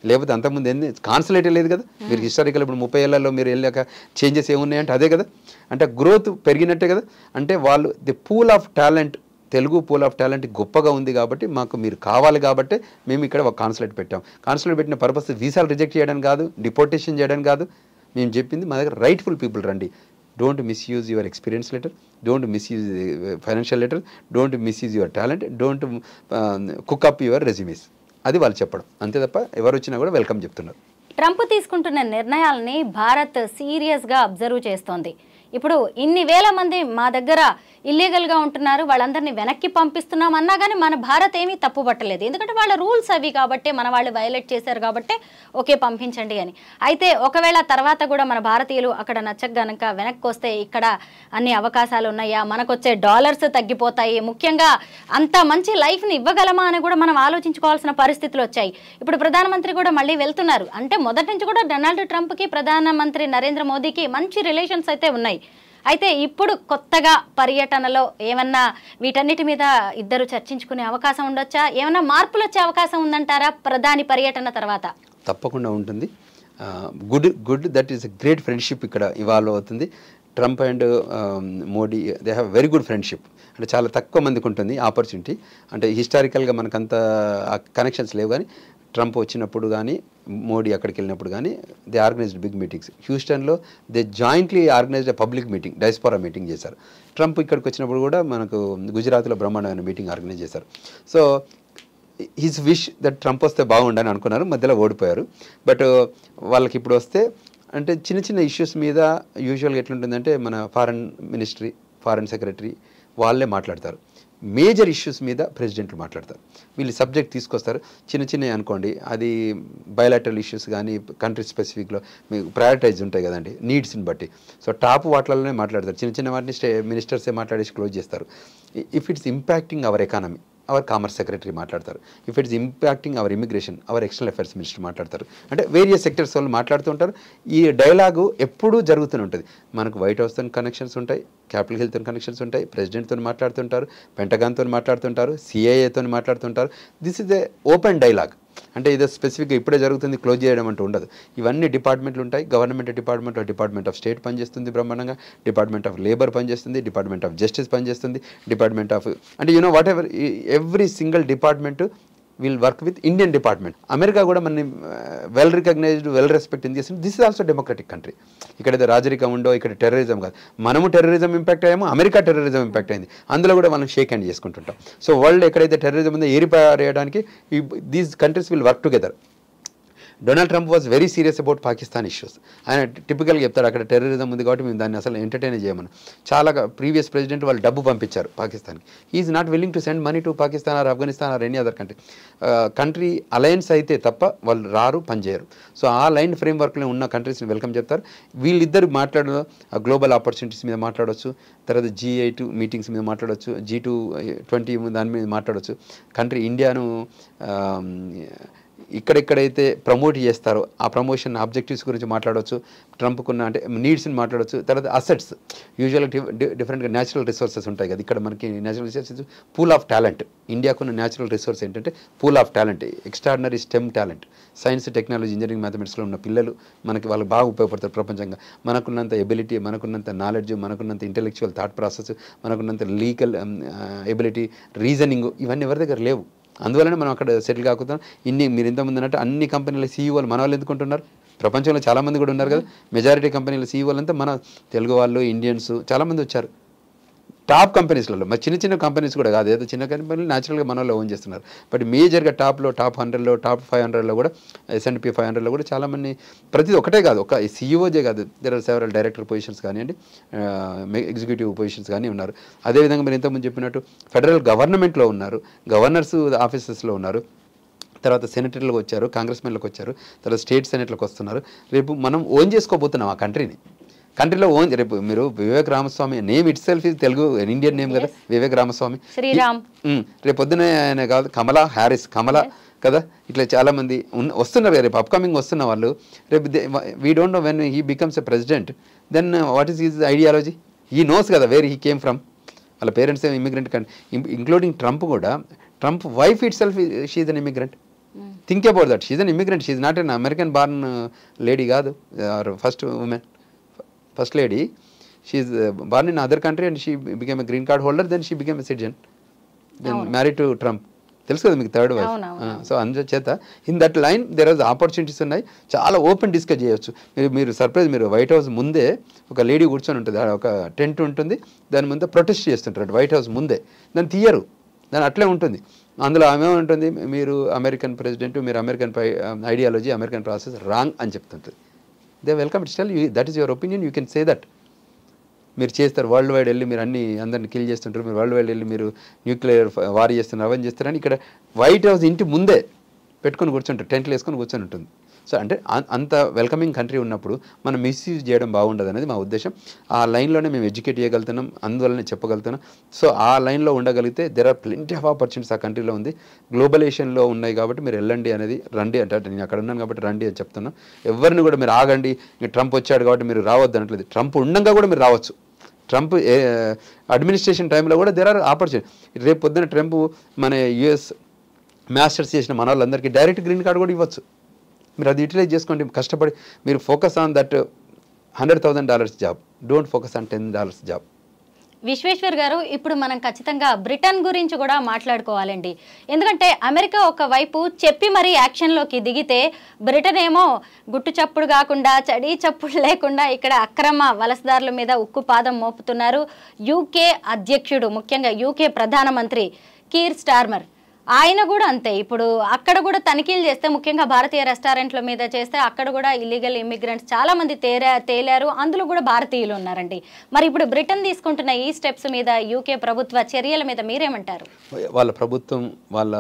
లేకపోతే అంతకుముందు ఏంది కాన్సులేటే లేదు కదా. మీరు హిస్టారికల్ ఇప్పుడు 30 ఏళ్లలో మీరు వెళ్ళాక చేంజెస్ ఏమున్నాయంటే అదే కదా. అంటే గ్రోత్ పెరిగినట్టే కదా. అంటే వాళ్ళు the pool of talent, Telugu pool of talent గొప్పగా ఉంది కాబట్టి మాకు మీరు కావాలి కాబట్టి మేము ఇక్కడ ఒక కాన్సులేట్ పెట్టాం. కాన్సులేట్ పెట్టిన పర్పస్ వీసాలు రిజెక్ట్ చేయడం కాదు, డిపోర్టేషన్ చేయడం కాదు. మేము చెప్పింది మా దగ్గర రైట్ఫుల్ పీపుల్ రండి. Don't misuse your experience letter, don't misuse financial letter, don't misuse your talent, don't cook up your resumes. అది వాళ్ళు చెప్పడం అంతే తప్ప ఎవరు వచ్చినా కూడా వెల్కమ్ చెప్తున్నారు. ట్రంప్ తీసుకుంటున్న నిర్ణయాలని భారత్ సీరియస్గా అబ్జర్వ్ చేస్తోంది. ఇప్పుడు ఇన్ని వేల మంది మా దగ్గర ఇల్లీగల్గా ఉంటున్నారు, వాళ్ళందరినీ వెనక్కి పంపిస్తున్నాం అన్నా కానీ మన భారత్ ఏమీ తప్పు పట్టలేదు. ఎందుకంటే వాళ్ళ రూల్స్ అవి కాబట్టి, మన వాళ్ళు వైలేట్ చేశారు కాబట్టి ఓకే పంపించండి అని. అయితే ఒకవేళ తర్వాత కూడా మన భారతీయులు అక్కడ నచ్చక గనక వెనక్కి వస్తే ఇక్కడ అన్ని అవకాశాలు ఉన్నాయా, మనకు వచ్చే డాలర్స్ తగ్గిపోతాయి, ముఖ్యంగా అంత మంచి లైఫ్ని ఇవ్వగలమా అని కూడా మనం ఆలోచించుకోవాల్సిన పరిస్థితులు వచ్చాయి. ఇప్పుడు ప్రధానమంత్రి కూడా మళ్ళీ వెళ్తున్నారు. అంటే మొదటి నుంచి కూడా డొనాల్డ్ ట్రంప్కి ప్రధానమంత్రి నరేంద్ర మోదీకి మంచి రిలేషన్స్ అయితే ఉన్నాయి. అయితే ఇప్పుడు కొత్తగా పర్యటనలో ఏమన్నా వీటన్నిటి మీద ఇద్దరు చర్చించుకునే అవకాశం ఉండొచ్చా? ఏమన్నా మార్పులు వచ్చే అవకాశం ఉందంటారా ప్రధాని పర్యటన తర్వాత? తప్పకుండా ఉంటుంది. Good that is great friendship ఇక్కడ ఇవాల్వ్ అవుతుంది. Trump and Modi they have very good friendship. అంటే చాలా తక్కువ మందికి ఉంటుంది ఆపర్చునిటీ. అంటే హిస్టారికల్గా మనకంత కనెక్షన్స్ లేవు, కానీ ట్రంప్ వచ్చినప్పుడు కానీ మోడీ అక్కడికి వెళ్ళినప్పుడు కానీ దే ఆర్గనైజ్డ్ బిగ్ మీటింగ్స్. హ్యూస్టన్లో they jointly organised public meeting, diaspora meeting చేశారు. ట్రంప్ ఇక్కడికి వచ్చినప్పుడు కూడా మనకు గుజరాత్లో బ్రహ్మాండమైన మీటింగ్ ఆర్గనైజ్ చేశారు. So his wish that Trump వస్తే బాగుండని అనుకున్నారు, మధ్యలో ఓడిపోయారు. బట్ వాళ్ళకి ఇప్పుడు వస్తే అంటే చిన్న చిన్న ఇష్యూస్ మీద యూజువల్గా ఎట్లుంటుందంటే మన ఫారెన్ మినిస్ట్రీ, ఫారెన్ సెక్రటరీ వాళ్ళే మాట్లాడతారు. మేజర్ ఇష్యూస్ మీద ప్రెసిడెంట్లు మాట్లాడతారు. వీళ్ళు సబ్జెక్ట్ తీసుకొస్తారు. చిన్న చిన్నవి అనుకోండి, అది బయలాటరల్ ఇష్యూస్ కానీ కంట్రీ స్పెసిఫిక్లో మీకు ప్రయారిటైజ్ ఉంటాయి కదండి నీడ్స్ని బట్టి. సో టాప్ వాటిలలోనే మాట్లాడతారు. చిన్న చిన్న వాటిని మినిస్టర్సే మాట్లాడేసి క్లోజ్ చేస్తారు. If it's impacting our economy, our commerce secretary మాట్లాడతారు. If it's impacting our immigration, our external affairs minister మాట్లాడతారు. అంటే వేరియస్ సెక్టర్స్ వాళ్ళు మాట్లాడుతూ ఉంటారు. ఈ డైలాగు ఎప్పుడూ జరుగుతూనే ఉంటుంది. మనకు వైట్ హౌస్తో కనెక్షన్స్ ఉంటాయి, క్యాపిటల్ హిల్తో కనెక్షన్స్ ఉంటాయి, ప్రెసిడెంట్తో మాట్లాడుతుంటారు, పెంటగాన్తో మాట్లాడుతుంటారు, సిఐఏతో మాట్లాడుతుంటారు. This is a open dialogue. అంటే ఇది స్పెసిఫిక్గా ఇప్పుడే జరుగుతుంది క్లోజ్ చేయడం అంటూ ఉండదు. ఇవన్నీ డిపార్ట్మెంట్లు ఉంటాయి. గవర్నమెంట్ డిపార్ట్మెంట్ ఆఫ్ స్టేట్ పనిచేస్తుంది బ్రహ్మాండంగా, డిపార్ట్మెంట్ ఆఫ్ లేబర్ పనిచేస్తుంది, డిపార్ట్మెంట్ ఆఫ్ జస్టిస్ పనిచేస్తుంది, డిపార్ట్మెంట్ ఆఫ్ అంటే whatever every single department will work with Indian department. America కూడా మన వెల్ రికగ్నైజ్డ్, వెల్ రెస్పెక్ట్ చేస్తుంది. This is also democratic country. ఇక్కడ ఏదో రాజరికం ఉండో, ఇక్కడ టెర్రరిజం కాదు. మనము టెర్రరిజం ఇంపాక్ట్ అయ్యామో, అమెరికా టెర్రరిజం ఇంపాక్ట్ అయింది. అందులో కూడా మనం షేక్ హ్యాండ్ చేసుకుంటుంటాం. సో వరల్డ్ ఎక్కడైతే టెర్రరిజం ఉందో ఏరిపారేయడానికి these countries will work together. Donald Trump was very serious about Pakistan issues. ఆయన టిపికల్గా చెప్తాడు అక్కడ టెర్రరిజం ఉంది కాబట్టి మేము దాన్ని అసలు ఎంటర్టైన్ చేయమని. చాలా ప్రీవియస్ ప్రెసిడెంట్ వాళ్ళు డబ్బు పంపించారు పాకిస్తాన్కి. Is not willing to send money to Pakistan or Afghanistan or any other country. Country alliance అయితే తప్ప వాళ్ళు రారు, పనిచేయరు. సో ఆ లైన్ ఫ్రేమ్వర్క్లో ఉన్న కంట్రీస్ని వెల్కమ్ చెప్తారు. వీళ్ళిద్దరు మాట్లాడడం గ్లోబల్ ఆపర్చునిటీస్ మీద మాట్లాడవచ్చు, తర్వాత G8 మీటింగ్స్ మీద మాట్లాడవచ్చు, G20 దాని మీద మాట్లాడవచ్చు. కంట్రీ ఇండియాను ఇక్కడెక్కడైతే ప్రమోట్ చేస్తారో ఆ ప్రమోషన్ ఆబ్జెక్టివ్స్ గురించి మాట్లాడవచ్చు. ట్రంప్కున్న అంటే నీడ్స్ని మాట్లాడవచ్చు. తర్వాత అసెట్స్, యూజువల్గా డిఫరెంట్గా న్యాచురల్ రిసోర్సెస్ ఉంటాయి కదా. ఇక్కడ మనకి natural resources pool of talent. ఇండియాకున్న న్యాచురల్ రిసోర్స్ ఏంటంటే pool of talent, extraordinary STEM talent. Science, technology, engineering, మ్యాథమెటిక్స్లో ఉన్న పిల్లలు మనకి వాళ్ళకి బాగా ఉపయోగపడతారు ప్రపంచంగా. మనకున్నంత ఎబిలిటీ, మనకున్నంత నాలెడ్జ్, మనకున్నంత ఇంటెలెక్చువల్ థాట్ ప్రాసెస్, మనకున్నంత లీగల్ ఎబిలిటీ, రీజనింగ్ ఇవన్నీ ఎవరి దగ్గర లేవు. అందువల్లనే మనం అక్కడ సెటిల్ కాకుండా మీరు ఇంతకుముందు అన్నట్టు అన్ని కంపెనీల సీఈఓలు మన వాళ్ళు ఎందుకుంటున్నారు? ప్రపంచంలో చాలామంది కూడా ఉన్నారు కదా. మెజారిటీ కంపెనీల సీఈఓలు అంతా మన తెలుగు వాళ్ళు, ఇండియన్స్ చాలామంది వచ్చారు టాప్ కంపెనీస్లలో. మరి చిన్న చిన్న కంపెనీస్ కూడా కాదు, ఏదో చిన్న కంపెనీలు న్యాచురల్గా మన వాళ్ళు ఓన్ చేస్తున్నారు. బట్ మేజర్గా టాప్ 100లో, టాప్ 500లో కూడా, S&P 500లో కూడా చాలామంది, ప్రతిది ఒకటే కాదు, ఒక సీఈఓజే కాదు, there are several director positions కానివ్వండి, ఎగ్జిక్యూటివ్ పొజిషన్స్ కానీ ఉన్నారు. అదేవిధంగా మీరు ఇంతకుముందు చెప్పినట్టు ఫెడరల్ గవర్నమెంట్లో ఉన్నారు, గవర్నర్స్ ఆఫీసెస్లో ఉన్నారు, తర్వాత సెనేటర్లకు వచ్చారు, కాంగ్రెస్మెన్లకు వచ్చారు, తర్వాత స్టేట్ సెనేట్లకు వస్తున్నారు. రేపు మనం ఓన్ చేసుకోబోతున్నాం ఆ కంట్రీలో ఓన్. రేపు మీరు Vivek Ramaswamy name it self ఇది తెలుగు ఇండియన్ నేమ్ కదా, వివేక్ రామస్వామి. శ్రీరామ్ రేపు పొద్దునే ఆయన కాదు, కమలా హ్యారిస్, కమలా కదా, ఇట్లా చాలామంది వస్తున్నారు కదా రేపు అప్కమింగ్ వస్తున్న వాళ్ళు. రేపు we don't know when he becomes a president, then what is his ideology. He knows కదా వేర్ హీ కేమ్ ఫ్రమ్. వాళ్ళ పేరెంట్స్ ఏం ఇమిగ్రెంట్ కంటే, ఇంక్లూడింగ్ ట్రంప్ కూడా. Trump wife itself she is an immigrant. Think about that. She is an immigrant. She is not an American born lady కాదు, our first lady. She is born in other country and she became a green card holder, then she became a citizen, then married to Trump. తెలుసు కదా మీకు third wife. So అందుచేత in that line there are opportunities ఉన్నాయి. చాలా open discuss చేయొచ్చు. మీరు surprise, మీరు white house ముందే ఒక లేడీ కూర్చొని ఉంటుంది, ఒక టెంట్ ఉంటుంది, దాని ముందే ప్రొటెస్ట్ చేస్తుంటారు వైట్ హౌస్ ముందే. దాన్ని తీయరు, దాని అట్లే ఉంటుంది. అందులో ఆమె ఉంటుంది, మీరు అమెరికన్ ప్రెసిడెంట్, మీరు American ideology, American process wrong అని చెప్తుంటుంది. They welcome it. Tell you that is your opinion, you can say that. మీరు చేస్తారు వరల్డ్ వైడ్ వెళ్ళి మీరు అందరిని కిల్ చేస్తుంటారు, మీరు వరల్డ్ వైడ్ వెళ్ళి మీరు న్యూక్లియర్ వార్ చేస్తున్నారు, అవన్నీ చేస్తారని ఇక్కడ వైట్ హౌస్ ఇంటి ముందే పెట్టుకొని కూర్చుంటారు, టెంట్లు వేసుకొని కూర్చొని ఉంటుంది. సో అంటే అంత వెల్కమింగ్ కంట్రీ ఉన్నప్పుడు మనం మిస్యూజ్ చేయడం బాగుండదు అనేది మా ఉద్దేశం. ఆ లైన్లోనే మేము ఎడ్యుకేట్ చేయగలుగుతున్నాం, అందువల్లనే చెప్పగలుగుతున్నాం. సో ఆ లైన్లో ఉండగలిగితే there are plenty of opportunities ఆ కంట్రీలో ఉంది. గ్లోబలైజేషన్లో ఉన్నాయి కాబట్టి మీరు వెళ్ళండి అనేది, రండి అంటే నేను అక్కడ ఉన్నాను కాబట్టి రండి అని చెప్తున్నాను. ఎవరిని కూడా మీరు ఆగండి, ట్రంప్ వచ్చాడు కాబట్టి మీరు రావద్దు అనట్లేదు. ట్రంప్ ఉండగా కూడా మీరు రావచ్చు. ట్రంప్ అడ్మినిస్ట్రేషన్ టైంలో కూడా దెర్ ఆర్ ఆపర్చునిటీ. రేపు పొద్దున ట్రంప్ మన యుఎస్ మాస్టర్స్ చేసిన మన వాళ్ళందరికీ డైరెక్ట్ గ్రీన్ కార్డు కూడా ఇవ్వచ్చు. మీరు అది యూటిలైజ్ చేసుకోండి, కష్టపడి మీరు focus on that $100,000 job, don't focus on $10 job. Vishweshwar garu, ఇప్పుడు మనం ఖచ్చితంగా బ్రిటన్ గురించి కూడా మాట్లాడుకోవాలండి. ఎందుకంటే అమెరికా ఒకవైపు చెప్పి మరీ యాక్షన్లోకి దిగితే, బ్రిటన్ ఏమో గుట్టు చప్పుడు కాకుండా చడి చప్పుడు లేకుండా ఇక్కడ అక్రమ వలసదారుల మీద ఉక్కు పాదం మోపుతున్నారు. యూకే అధ్యక్షుడు, ముఖ్యంగా యూకే ప్రధానమంత్రి కీర్ స్టార్మర్, ఆయన కూడా అంతే. ఇప్పుడు అక్కడ కూడా తనిఖీలు చేస్తే, ముఖ్యంగా భారతీయ రెస్టారెంట్ల మీద చేస్తే అక్కడ కూడా ఇల్లీగల్ ఇమిగ్రెంట్స్ చాలా మంది తేలారు, అందులో కూడా భారతీయులు ఉన్నారండి. మరి ఇప్పుడు బ్రిటన్ తీసుకుంటున్న ఈ స్టెప్స్ మీద, యూకే ప్రభుత్వ చర్యల మీద మీరేమంటారు? వాళ్ళ ప్రభుత్వం వాళ్ళ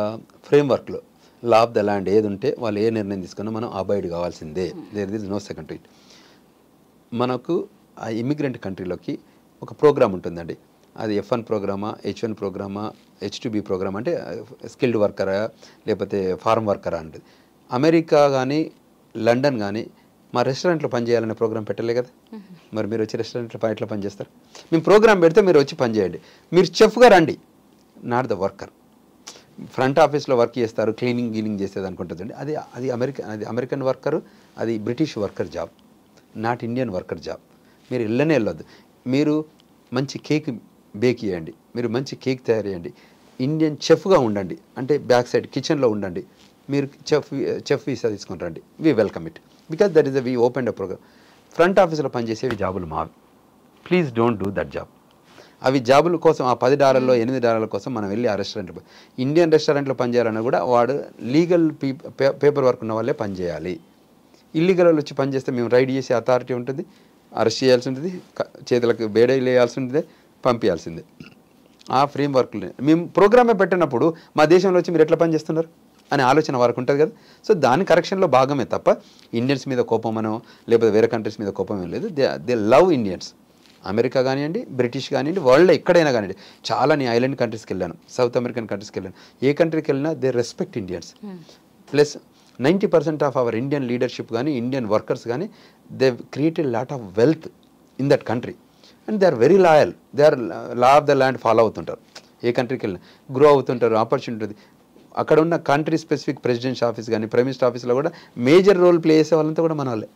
ఫ్రేమ్వర్క్లో లా ఆఫ్ ద ల్యాండ్ ఏది ఉంటే వాళ్ళు ఏ నిర్ణయం తీసుకున్నా మనం అబాయిడ్ కావాల్సిందే. There is no second to it. మనకు ఆ ఇమిగ్రెంట్ కంట్రీలోకి ఒక ప్రోగ్రామ్ ఉంటుందండి. అది F1 ప్రోగ్రామా, H1 ప్రోగ్రామా, H2B ప్రోగ్రామ్, అంటే స్కిల్డ్ వర్కరా లేకపోతే ఫార్మ్ వర్కరా అంటే. అమెరికా కానీ లండన్ కానీ మా రెస్టారెంట్లో పనిచేయాలనే ప్రోగ్రామ్ పెట్టలే కదా. మరి మీరు వచ్చి రెస్టారెంట్లో ఎట్లా పనిచేస్తారు? మేము ప్రోగ్రామ్ పెడితే మీరు వచ్చి పనిచేయండి, మీరు చెఫ్గా రండి, నాట్ ద వర్కర్. ఫ్రంట్ ఆఫీస్లో వర్క్ చేస్తారు, క్లీనింగ్ చేసేది అనుకుంటుందండి. అది అమెరికన్ వర్కరు, అది British worker job, not Indian worker job. మీరు వెళ్ళొద్దు. మీరు మంచి కేక్ బేక్ చేయండి, మీరు మంచి కేక్ తయారు చేయండి, ఇండియన్ చెఫ్గా ఉండండి, అంటే బ్యాక్ సైడ్ కిచెన్లో ఉండండి, మీరు చెఫ్ వీసా తీసుకొని రండి, we welcome it. Because that is we open a program. Front ఆఫీస్లో పనిచేసేవి జాబులు మావి, please don't do that job. అవి జాబుల కోసం ఆ $10 $8 కోసం మనం వెళ్ళి ఆ రెస్టారెంట్లో, ఇండియన్ రెస్టారెంట్లో పనిచేయాలన్నా కూడా వాడు లీగల్ పేపర్ వర్క్ ఉన్న వాళ్ళే పనిచేయాలి. ఇల్లీగల్ వాళ్ళు వచ్చి పనిచేస్తే మేము రైడ్ చేసే అథారిటీ ఉంటుంది, అరెస్ట్ చేయాల్సి ఉంటుంది, చేతులకు బేడీలు వేయాల్సి ఉంటుంది, పంపించాల్సిందే. ఆ ఫ్రేమ్ వర్క్లు మేము ప్రోగ్రామే పెట్టినప్పుడు మా దేశంలో వచ్చి మీరు ఎట్లా పనిచేస్తున్నారు అనే ఆలోచన వారికి ఉంటుంది కదా. సో దాని కరెక్షన్లో భాగమే తప్ప ఇండియన్స్ మీద కోపమనో లేకపోతే వేరే కంట్రీస్ మీద కోపం ఏం లేదు. They love Indians. అమెరికా కానివ్వండి, బ్రిటిష్ కానివ్వండి, వరల్డ్లో ఎక్కడైనా కానివ్వండి. చాలా నేను ఐలాండ్ కంట్రీస్కి వెళ్ళాను, సౌత్ అమెరికన్ కంట్రీస్కి వెళ్ళాను, ఏ కంట్రీకి వెళ్ళినా they respect Indians. Plus 90% of our Indian leadership కానీ ఇండియన్ వర్కర్స్ కానీ they created lot of wealth in that country and they are very loyal. They are law of the land follow అవుతుంటారు, ఏ కంట్రీకి వెళ్ళినా గ్రో అవుతుంటారు, opportunity ఉంటుంది. అక్కడ ఉన్న కంట్రీ స్పెసిఫిక్ ప్రెసిడెంట్ ఆఫీస్ కానీ ప్రైమ్ మినిస్టర్ ఆఫీస్లో కూడా మేజర్ రోల్ ప్లే చేసే వాళ్ళంతా కూడా మన వాళ్ళే.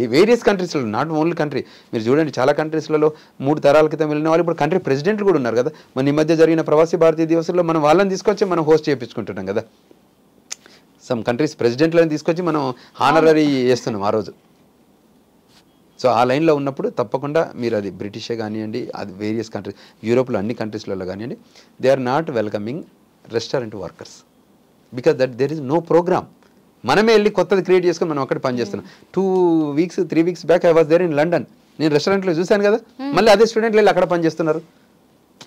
ఈ వేరియస్ కంట్రీస్లో, నాట్ ఓన్లీ కంట్రీ. మీరు చూడండి చాలా కంట్రీస్లలో 3 తరాల క్రితం వెళ్ళిన వాళ్ళు ఇప్పుడు కంట్రీ ప్రెసిడెంట్లు కూడా ఉన్నారు కదా. మన ఈ మధ్య జరిగిన ప్రవాసీ భారతీయ దివస్లో మనం వాళ్ళని తీసుకొచ్చి మనం హోస్ట్ చేయించుకుంటున్నాం కదా. సమ్ కంట్రీస్ ప్రెసిడెంట్లను తీసుకొచ్చి మనం హానరరీ చేస్తున్నాం ఆ రోజు. సో ఆ లైన్లో ఉన్నప్పుడు తప్పకుండా మీరు అది బ్రిటిషే కానివ్వండి, అది వేరియస్ కంట్రీస్, యూరోప్లో అన్ని కంట్రీస్లలో కానివ్వండి, they are not welcoming restaurant workers because that there is no program. మనమే వెళ్ళి కొత్తది క్రియేట్ చేసుకొని మనం అక్కడ పనిచేస్తున్నాం. 2 weeks 3 weeks back I was there in London. నేను రెస్టారెంట్లో చూశాను కదా, మళ్ళీ అదే స్టూడెంట్లు వెళ్ళి అక్కడ పనిచేస్తున్నారు.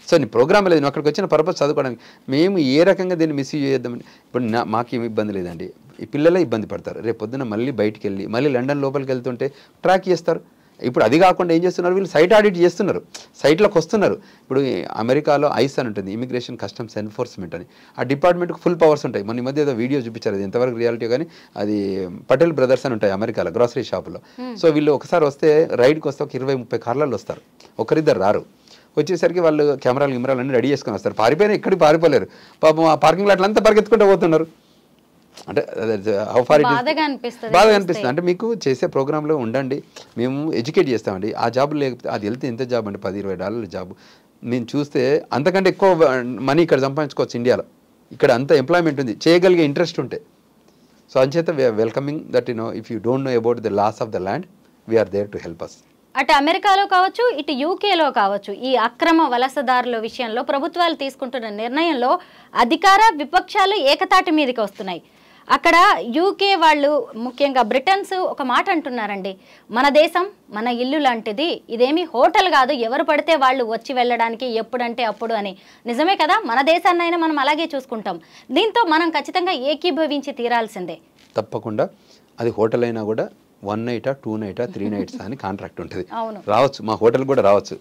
సో నీ ప్రోగ్రామ్ లేదు, నువ్వు అక్కడికి వచ్చిన పర్పస్ చదువుకోవడానికి. మేము ఏ రకంగా దీన్ని మిస్యూజ్ చేద్దామని ఇప్పుడు మాకేం ఇబ్బంది లేదండి. ఈ పిల్లలే ఇబ్బంది పడతారు. రేపు పొద్దున మళ్ళీ బయటికి వెళ్ళి మళ్ళీ లండన్ లోపలికి వెళ్తుంటే ట్రాక్ చేస్తారు. ఇప్పుడు అది కాకుండా ఏం చేస్తున్నారు, వీళ్ళు సైట్ ఆడిట్ చేస్తున్నారు, సైట్లోకి వస్తున్నారు. ఇప్పుడు అమెరికాలో ఐస్ అని ఉంటుంది, ఇమిగ్రేషన్ కస్టమ్స్ ఎన్ఫోర్స్మెంట్ అని. ఆ డిపార్ట్మెంట్కి ఫుల్ పవర్స్ ఉంటాయి. మొన్న ఈ మధ్య ఏదో వీడియో చూపించారు, అది ఎంతవరకు రియాలిటీ కానీ, అది పటేల్ బ్రదర్స్ అని ఉంటాయి అమెరికాలో గ్రాసరీ షాపులో. సో వీళ్ళు ఒకసారి వస్తే రైడ్కి వస్తే ఒక 20-30 కార్లలో వస్తారు, ఒకరిద్దరు రారు. వచ్చేసరికి వాళ్ళు కెమెరాలు అన్నీ రెడీ చేసుకొని వస్తారు. పారిపోయినా ఎక్కడికి పారిపోలేరు పాపం. ఆ పార్కింగ్ లాట్లు అంతా పరిగెత్తుకుంటూ పోతున్నారు. అంటే బాధగా అనిపిస్తుంది. అంటే మీకు చేసే ప్రోగ్రాంలో ఉండండి, మేము ఎడ్యుకేట్ చేస్తామండి. ఆ జాబ్ లేకపోతే అది వెళ్తే ఎంత జాబ్ అండి, $10-20 జాబ్. నేను చూస్తే అంతకంటే ఎక్కువ మనీ ఇక్కడ సంపాదించుకోవచ్చు ఇండియాలో. ఇక్కడ అంత ఎంప్లాయ్మెంట్ ఉంది, చేయగలిగే ఇంట్రెస్ట్ ఉంటే. సో అంచేత we are welcoming that if you don't know about the laws of the land, we are there to help us. అటు అమెరికాలో కావచ్చు, ఇటు యూకేలో కావచ్చు, ఈ అక్రమ వలసదారుల విషయంలో ప్రభుత్వాలు తీసుకుంటున్న నిర్ణయంలో అధికార విపక్షాలు ఏకతాటి మీదకి వస్తున్నాయి. అక్కడ యూకే వాళ్ళు ముఖ్యంగా బ్రిటన్స్ ఒక మాట అంటున్నారండి, మన దేశం మన ఇల్లు లాంటిది, ఇదేమి హోటల్ కాదు ఎవరు పడితే వాళ్ళు వచ్చి వెళ్ళడానికి ఎప్పుడంటే అప్పుడు అని. నిజమే కదా, మన దేశాన్నైనా మనం అలాగే చూసుకుంటాం. దీంతో మనం ఖచ్చితంగా ఏకీభవించి తీరాల్సిందే. తప్పకుండా. అది హోటల్ అయినా కూడా 1 నైటా 2 నైటా 3 నైట్స్ అని కాంట్రాక్ట్ ఉంటుంది. అవును, రావచ్చు, మా హోటల్ కూడా రావచ్చు,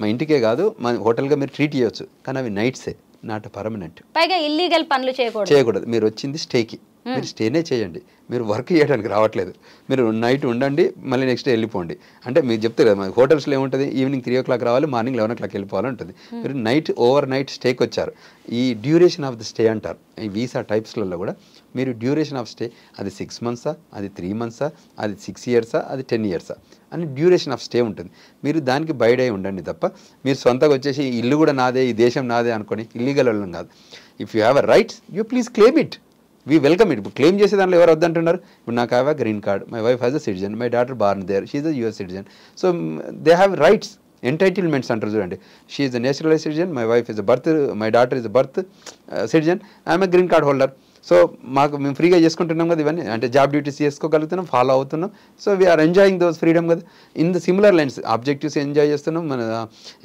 మా ఇంటికే కాదు మా హోటల్గా మీరు ట్రీట్ చేయొచ్చు, కానీ అవి నైట్సే, నాట్ పర్మనెంట్. పైగా ఇల్లీగల్ పనులు చేయకూడదు. మీరు వచ్చింది స్టేకి, మీరు స్టేనే చేయండి, మీరు వర్క్ చేయడానికి రావట్లేదు. మీరు నైట్ ఉండండి, మళ్ళీ నెక్స్ట్ డే వెళ్ళిపోండి. అంటే మీరు చెప్తారు కదా, హోటల్స్లో ఏముంటుంది, ఈవినింగ్ 3 o'clock రావాలి, మార్నింగ్ 11 o'clock వెళ్ళిపోవాలి ఉంటుంది. మీరు నైట్ ఓవర్ నైట్ స్టేకి వచ్చారు. ఈ డ్యూరేషన్ ఆఫ్ ద స్టే అంటారు ఈ వీసా టైప్స్లలో కూడా. మీరు డ్యూరేషన్ ఆఫ్ స్టే అది 6 months, అది 3 months, అది 6 years, అది 10 years అని డ్యూరేషన్ ఆఫ్ స్టే ఉంటుంది. మీరు దానికి బైడ్ అయి ఉండండి తప్ప మీరు సొంతగా వచ్చేసి ఇల్లు కూడా నాదే, ఈ దేశం నాదే అనుకొని ఇల్లీగల్ వాళ్ళం కాదు. If you have a rights you please claim it, we welcome it. ఇప్పుడు క్లెయిమ్ చేసే దాంట్లో ఎవరు వద్దంటున్నారు? ఇప్పుడు నాకు have a green card, my wife has a citizen, my daughter born there, she is a US citizen. So they have rights, entitlements అంటారు చూడండి. She is a naturalise citizen, my wife is a birth, my daughter is a birth citizen, I'm a green card holder. So మేము ఫ్రీగా చేసుకుంటున్నాం కదా ఇవన్నీ, అంటే job duties చేసుకోగలుగుతున్నాం, follow అవుతున్నాం. So we are enjoying those freedom కదా. In the similar lines objectives enjoy చేస్తున్నాం, మన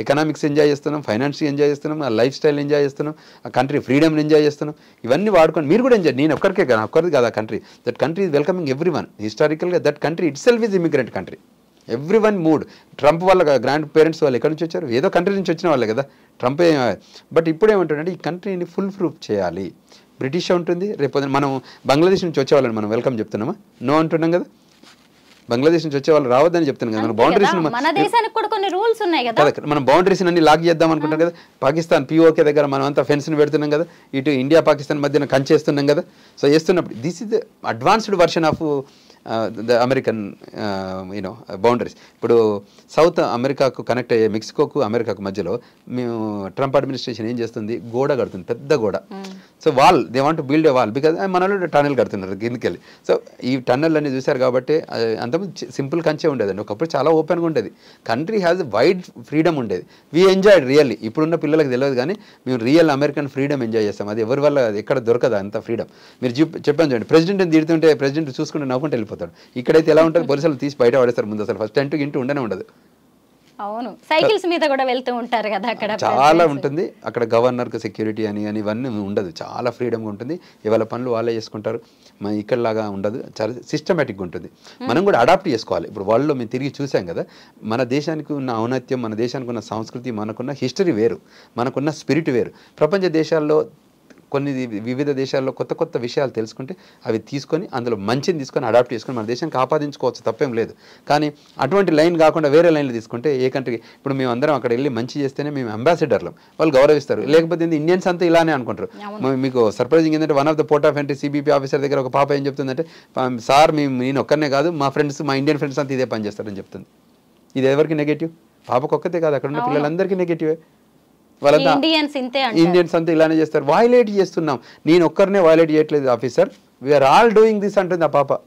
ఎకనామిక్స్ ఎంజాయ్ చేస్తున్నాం, ఫైనాన్స్ ఎంజాయ్ చేస్తున్నాం, ఆ లైఫ్ స్టైల్ ఎంజాయ్ చేస్తున్నాం, ఆ కంట్రీ ఫ్రీడమ్ని ఎంజాయ్ చేస్తున్నాం. ఇవన్నీ వాడుకొని మీరు కూడా ఎంజాయ్. నేను ఒక్కరికే కదా, ఒక్కరిది కాదు ఆ country. That country is welcoming everyone. హిస్టారికల్గా that country itself is immigrant country. Everyone moved. Trump వాళ్ళ గ్రాండ్ పేరెంట్స్ వాళ్ళు ఎక్కడి నుంచి వచ్చారు? ఏదో కంట్రీ నుంచి వచ్చిన వాళ్ళే కదా. ట్రంప్ బట్ ఇప్పుడు ఏమంటుందంటే ఈ కంట్రీని ఫుల్ ప్రూఫ్ చేయాలి. బ్రిటిష్ ఉంటుంది, రేపు మనం బంగ్లాదేశ్ నుంచి వచ్చేవాళ్ళని మనం వెల్కమ్ చెప్తున్నామా? నో అంటున్నాం కదా. బంగ్లాదేశ్ నుంచి వచ్చే వాళ్ళు రావద్దని చెప్తున్నాం కదా. మన బౌండరీస్ మనం బౌండరీస్ అన్ని లాక్ చేద్దాం అనుకుంటాం కదా. పాకిస్తాన్ POK దగ్గర మనం అంతా ఫెన్స్ని పెడుతున్నాం కదా. ఇటు ఇండియా పాకిస్తాన్ మధ్యన కంచేస్తున్నాం కదా. సో చేస్తున్నప్పుడు this is the advanced version of the American boundaries. ఇప్పుడు సౌత్ అమెరికాకు కనెక్ట్ అయ్యే మెక్సికోకు అమెరికాకు మధ్యలో మేము ట్రంప్ అడ్మినిస్ట్రేషన్ ఏం చేస్తుంది, గోడ కడుతుంది, పెద్ద గోడ. So they want to build a wall because మన వాళ్ళు టన్నెల్ కడుతున్నారు కిందకెళ్ళి. సో ఈ టన్నెల్ అన్ని చూశారు కాబట్టి అంతకుముందు సింపుల్ కంచే ఉండేదండి. ఒకప్పుడు చాలా ఓపెన్గా ఉండేది. కంట్రీ హ్యాస్ వైడ్ ఫ్రీడమ్ ఉండేది. We enjoyed really. ఇప్పుడున్న పిల్లలకు తెలియదు కానీ మేము రియల్ అమెరికన్ ఫ్రీడమ్ ఎంజాయ్ చేస్తాం. అది ఎవరి వల్ల ఎక్కడ దొరకదు అంత ఫ్రీడమ్. మీరు చెప్పాను చూడండి, ప్రెసిడెంట్ని తిడుతుంటే ప్రెసిడెంట్ చూసుకుంటే నవ్వుకుంటూ వెళ్ళిపోతాడు. ఇక్కడైతే ఎలా ఉంటుంది, పోలీసులు తీసి బయట పడేస్తారు ముందు. అసలు ఫస్ట్ టెంట్ గింటూ ఉండనే ఉండదు. అవును, సైకిల్స్ మీద కూడా వెళ్తూ ఉంటారు కదా అక్కడ. చాలా ఉంటుంది అక్కడ. గవర్నర్కి సెక్యూరిటీ అని ఇవన్నీ ఉండదు. చాలా ఫ్రీడమ్గా ఉంటుంది. ఇవాళ పనులు వాళ్ళే చేసుకుంటారు. ఇక్కడలాగా ఉండదు. చాలా సిస్టమేటిక్గా ఉంటుంది. మనం కూడా అడాప్ట్ చేసుకోవాలి. ఇప్పుడు వరల్డ్లో మేము తిరిగి చూసాం కదా, మన దేశానికి ఉన్న ఔన్నత్యం, మన దేశానికి ఉన్న సంస్కృతి, మనకున్న హిస్టరీ వేరు, మనకున్న స్పిరిట్ వేరు. ప్రపంచ దేశాల్లో కొన్ని వివిధ దేశాల్లో కొత్త కొత్త విషయాలు తెలుసుకుంటే అవి తీసుకొని అందులో మంచిని తీసుకొని అడాప్ట్ చేసుకొని మన దేశానికి ఆపాదించుకోవచ్చు, తప్పేం లేదు. కానీ అటువంటి లైన్ కాకుండా వేరే లైన్లు తీసుకుంటే ఏ కంట్రీకి, ఇప్పుడు మేము అందరం అక్కడ వెళ్ళి మంచి చేస్తేనే మేము అంబాసిడర్లం, వాళ్ళు గౌరవిస్తారు. లేకపోతే ఇండియన్స్ అంతా ఇలానే అనుకుంటారు. మీకు సర్ప్రైజింగ్ ఏంటంటే one of the port of entry CBP officer దగ్గర ఒక పాప ఏం చెప్తుందంటే, సార్ నేను ఒక్కనే కాదు, మా ఫ్రెండ్స్, మా ఇండియన్ ఫ్రెండ్స్ అంతా ఇదే పని చేస్తారని చెప్తుంది. ఇది ఎవరికి నెగటివ్? పాపకు ఒక్కతే కాదు, అక్కడ ఉన్న పిల్లలందరికీ నెగటివే. వాళ్ళంతా ఇండియన్స్ అంతా ఇలానే చేస్తారు. వయలేట్ చేస్తున్నాం. నేను ఒక్కరినే వయలేట్ చేయట్లేదు officer, we are all doing this అంటుంది ఆ పాప.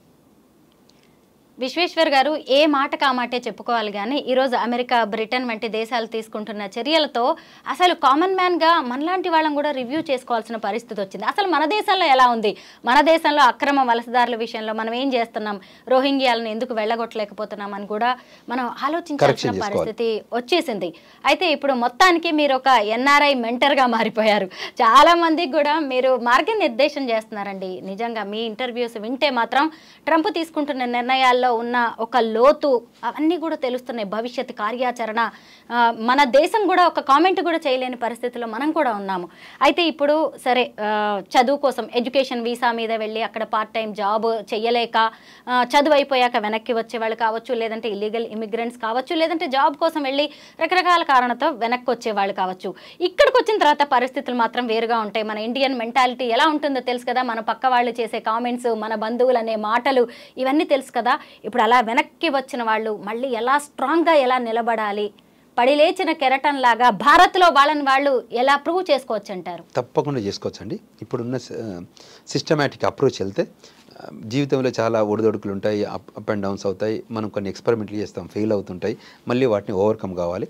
విశ్వేశ్వర్ గారు, ఏ మాటకు ఆ మాటే చెప్పుకోవాలి. కానీ ఈరోజు అమెరికా, బ్రిటన్ వంటి దేశాలు తీసుకుంటున్న చర్యలతో అసలు కామన్ మ్యాన్గా మనలాంటి వాళ్ళని కూడా రివ్యూ చేసుకోవాల్సిన పరిస్థితి వచ్చింది. అసలు మన దేశంలో ఎలా ఉంది? మన దేశంలో అక్రమ వలసదారుల విషయంలో మనం ఏం చేస్తున్నాం? రోహింగ్యాలను ఎందుకు వెళ్ళగొట్టలేకపోతున్నాం అని కూడా మనం ఆలోచించాల్సిన పరిస్థితి వచ్చేసింది. అయితే ఇప్పుడు మొత్తానికి మీరు ఒక NRI మెంటర్గా మారిపోయారు. చాలా మందికి కూడా మీరు మార్గనిర్దేశం చేస్తున్నారండి. నిజంగా మీ ఇంటర్వ్యూస్ వింటే మాత్రం ట్రంప్ తీసుకుంటున్న నిర్ణయాల్లో ఉన్న ఒక లోతు అవన్నీ కూడా తెలుస్తున్నాయి. భవిష్యత్ కార్యాచరణ, మన దేశం కూడా ఒక కామెంట్ కూడా చేయలేని పరిస్థితిలో మనం కూడా ఉన్నాము. అయితే ఇప్పుడు సరే, చదువు కోసం ఎడ్యుకేషన్ వీసా మీద వెళ్ళి అక్కడ పార్ట్ టైం జాబ్ చేయలేక చదువు అయిపోయాక వెనక్కి వచ్చే వాళ్ళు కావచ్చు, లేదంటే ఇల్లీగల్ ఇమిగ్రెంట్స్ కావచ్చు, లేదంటే జాబ్ కోసం వెళ్ళి రకరకాల కారణంతో వెనక్కి వచ్చే వాళ్ళు కావచ్చు. ఇక్కడికి వచ్చిన తర్వాత పరిస్థితులు మాత్రం వేరుగా ఉంటాయి. మన ఇండియన్ మెంటాలిటీ ఎలా ఉంటుందో తెలుసు కదా. మన పక్క వాళ్ళు చేసే కామెంట్స్, మన బంధువులు అనే మాటలు, ఇవన్నీ తెలుసు కదా. ఇప్పుడు అలా వెనక్కి వచ్చిన వాళ్ళు మళ్ళీ ఎలా స్ట్రాంగ్గా ఎలా నిలబడాలి? పడి లేచిన కెరటన్ లాగా భారత్లో వాళ్ళని వాళ్ళు ఎలా ప్రూవ్ చేసుకోవచ్చు అంటారు? తప్పకుండా చేసుకోవచ్చు అండి. ఇప్పుడున్న సిస్టమేటిక్ అప్రోచ్ వెళ్తే జీవితంలో చాలా ఒడిదొడుకులు ఉంటాయి, అప్ అండ్ డౌన్స్ అవుతాయి, మనం కొన్ని ఎక్స్పెరిమెంట్లు చేస్తాం, ఫెయిల్ అవుతుంటాయి, మళ్ళీ వాటిని ఓవర్కమ్ కావాలి.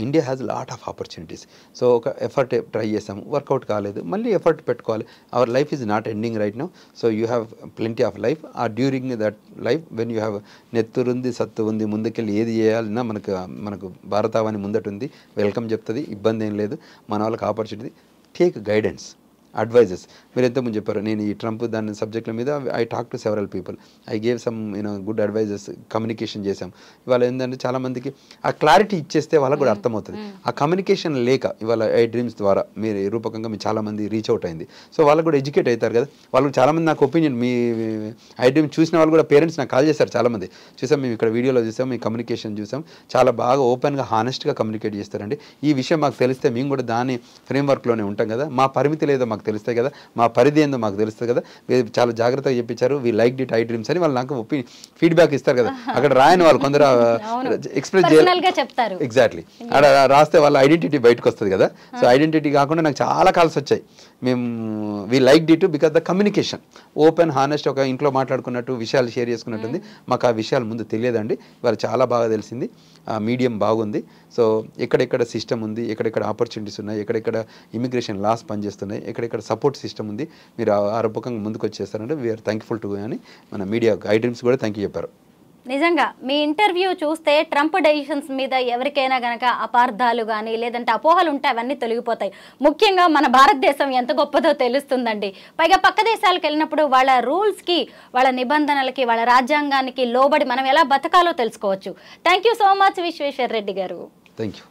India has lot of opportunities. So ఒక ఎఫర్ట్ ట్రై చేస్తాం, వర్కౌట్ కాలేదు, మళ్ళీ ఎఫర్ట్ పెట్టుకోవాలి. Our life is not ending right now. So you have plenty of life. During that life when you have నెత్తురుంది సత్తు ఉంది, ముందుకెళ్ళి ఏది చేయాలన్నా మనకు భారతావని ముందటుంది, వెల్కమ్ చెప్తుంది, ఇబ్బంది ఏం లేదు. మన వాళ్ళకి ఆపర్చునిటీ, టేక్ గైడెన్స్, అడ్వైజెస్. మీరు ఎంతోమంది చెప్పారు, నేను ఈ ట్రంప్ దాని సబ్జెక్టుల మీద I talk to several people, I gave some good advises, communication చేశాం. ఇవాళ ఏంటంటే చాలామందికి ఆ క్లారిటీ ఇచ్చేస్తే వాళ్ళకు కూడా అర్థమవుతుంది. ఆ కమ్యూనికేషన్ లేక ఇవాళ ఐ డ్రీమ్స్ ద్వారా మీరు రూపకంగా మీ చాలామంది రీచ్ అవుట్ అయింది. సో వాళ్ళకు కూడా ఎడ్యుకేట్ అవుతారు కదా. వాళ్ళు చాలామంది నాకు ఒపీనియన్, మీ ఐ డ్రీమ్ చూసిన వాళ్ళు కూడా పేరెంట్స్ నాకు కాల్ చేశారు చాలామంది. చూసాం, మేము ఇక్కడ వీడియోలో చూసాం, మీ కమ్యూనికేషన్ చూసాం, చాలా బాగా ఓపెన్గా హానెస్ట్గా కమ్యూనికేట్ చేస్తారండి. ఈ విషయం మాకు తెలిస్తే మేము కూడా దాని ఫ్రేమ్వర్క్లోనే ఉంటాం కదా, మా పరిమితి లేదో మాకు తెలుస్తాయి కదా, మా పరిధి ఏందో మాకు తెలుస్తుంది కదా, చాలా జాగ్రత్తగా చెప్పించారు, వీ లైక్ డిట్ ఐ డ్రీమ్స్ అని వాళ్ళు నాకు ఫీడ్బ్యాక్ ఇస్తారు కదా. అక్కడ రాయని వాళ్ళు కొందరు ఎక్స్ప్రెస్ చేయాలి, ఎగ్జాక్ట్లీ అక్కడ రాస్తే వాళ్ళ ఐడెంటిటీ బయటకు వస్తుంది కదా. సో ఐడెంటిటీ కాకుండా నాకు చాలా కాల్స్ వచ్చాయి, మేము we liked it because the communication open honest, ఒక ఇంట్లో మాట్లాడుకున్నట్టు విషయాలు షేర్ చేసుకున్నట్టుంది. మాకు ఆ విషయాలు ముందు తెలియదండి, వాళ్ళు చాలా బాగా తెలిసింది. మీడియం బాగుంది. సో ఎక్కడెక్కడ సిస్టమ్ ఉంది, ఎక్కడెక్కడ ఆపర్చునిటీస్ ఉన్నాయి, ఎక్కడెక్కడ ఇమిగ్రేషన్ లాస్ పనిచేస్తున్నాయి, ఎక్కడెక్కడ సపోర్ట్ సిస్టమ్ ఉంది, మీరు ఆ రూపకంగా ముందుకు వచ్చేస్తారంటే వీఆర్ థ్యాంక్ఫుల్ టు అని మన మీడియా ఐ డ్రీమ్స్ కూడా థ్యాంక్ యూ చెప్పారు. నిజంగా మీ ఇంటర్వ్యూ చూస్తే ట్రంప్ డెసిషన్స్ మీద ఎవరికైనా గనక అపార్థాలు కానీ లేదంటే అపోహలు ఉంటే అవన్నీ తొలగిపోతాయి. ముఖ్యంగా మన భారతదేశం ఎంత గొప్పదో తెలుస్తుందండి. పైగా పక్క దేశాలకు వెళ్ళినప్పుడు వాళ్ళ రూల్స్కి, వాళ్ళ నిబంధనలకి, వాళ్ళ రాజ్యాంగానికి లోబడి మనం ఎలా బతకాలో తెలుసుకోవచ్చు. Thank you so much Visweswar Reddy గారు. Thank you.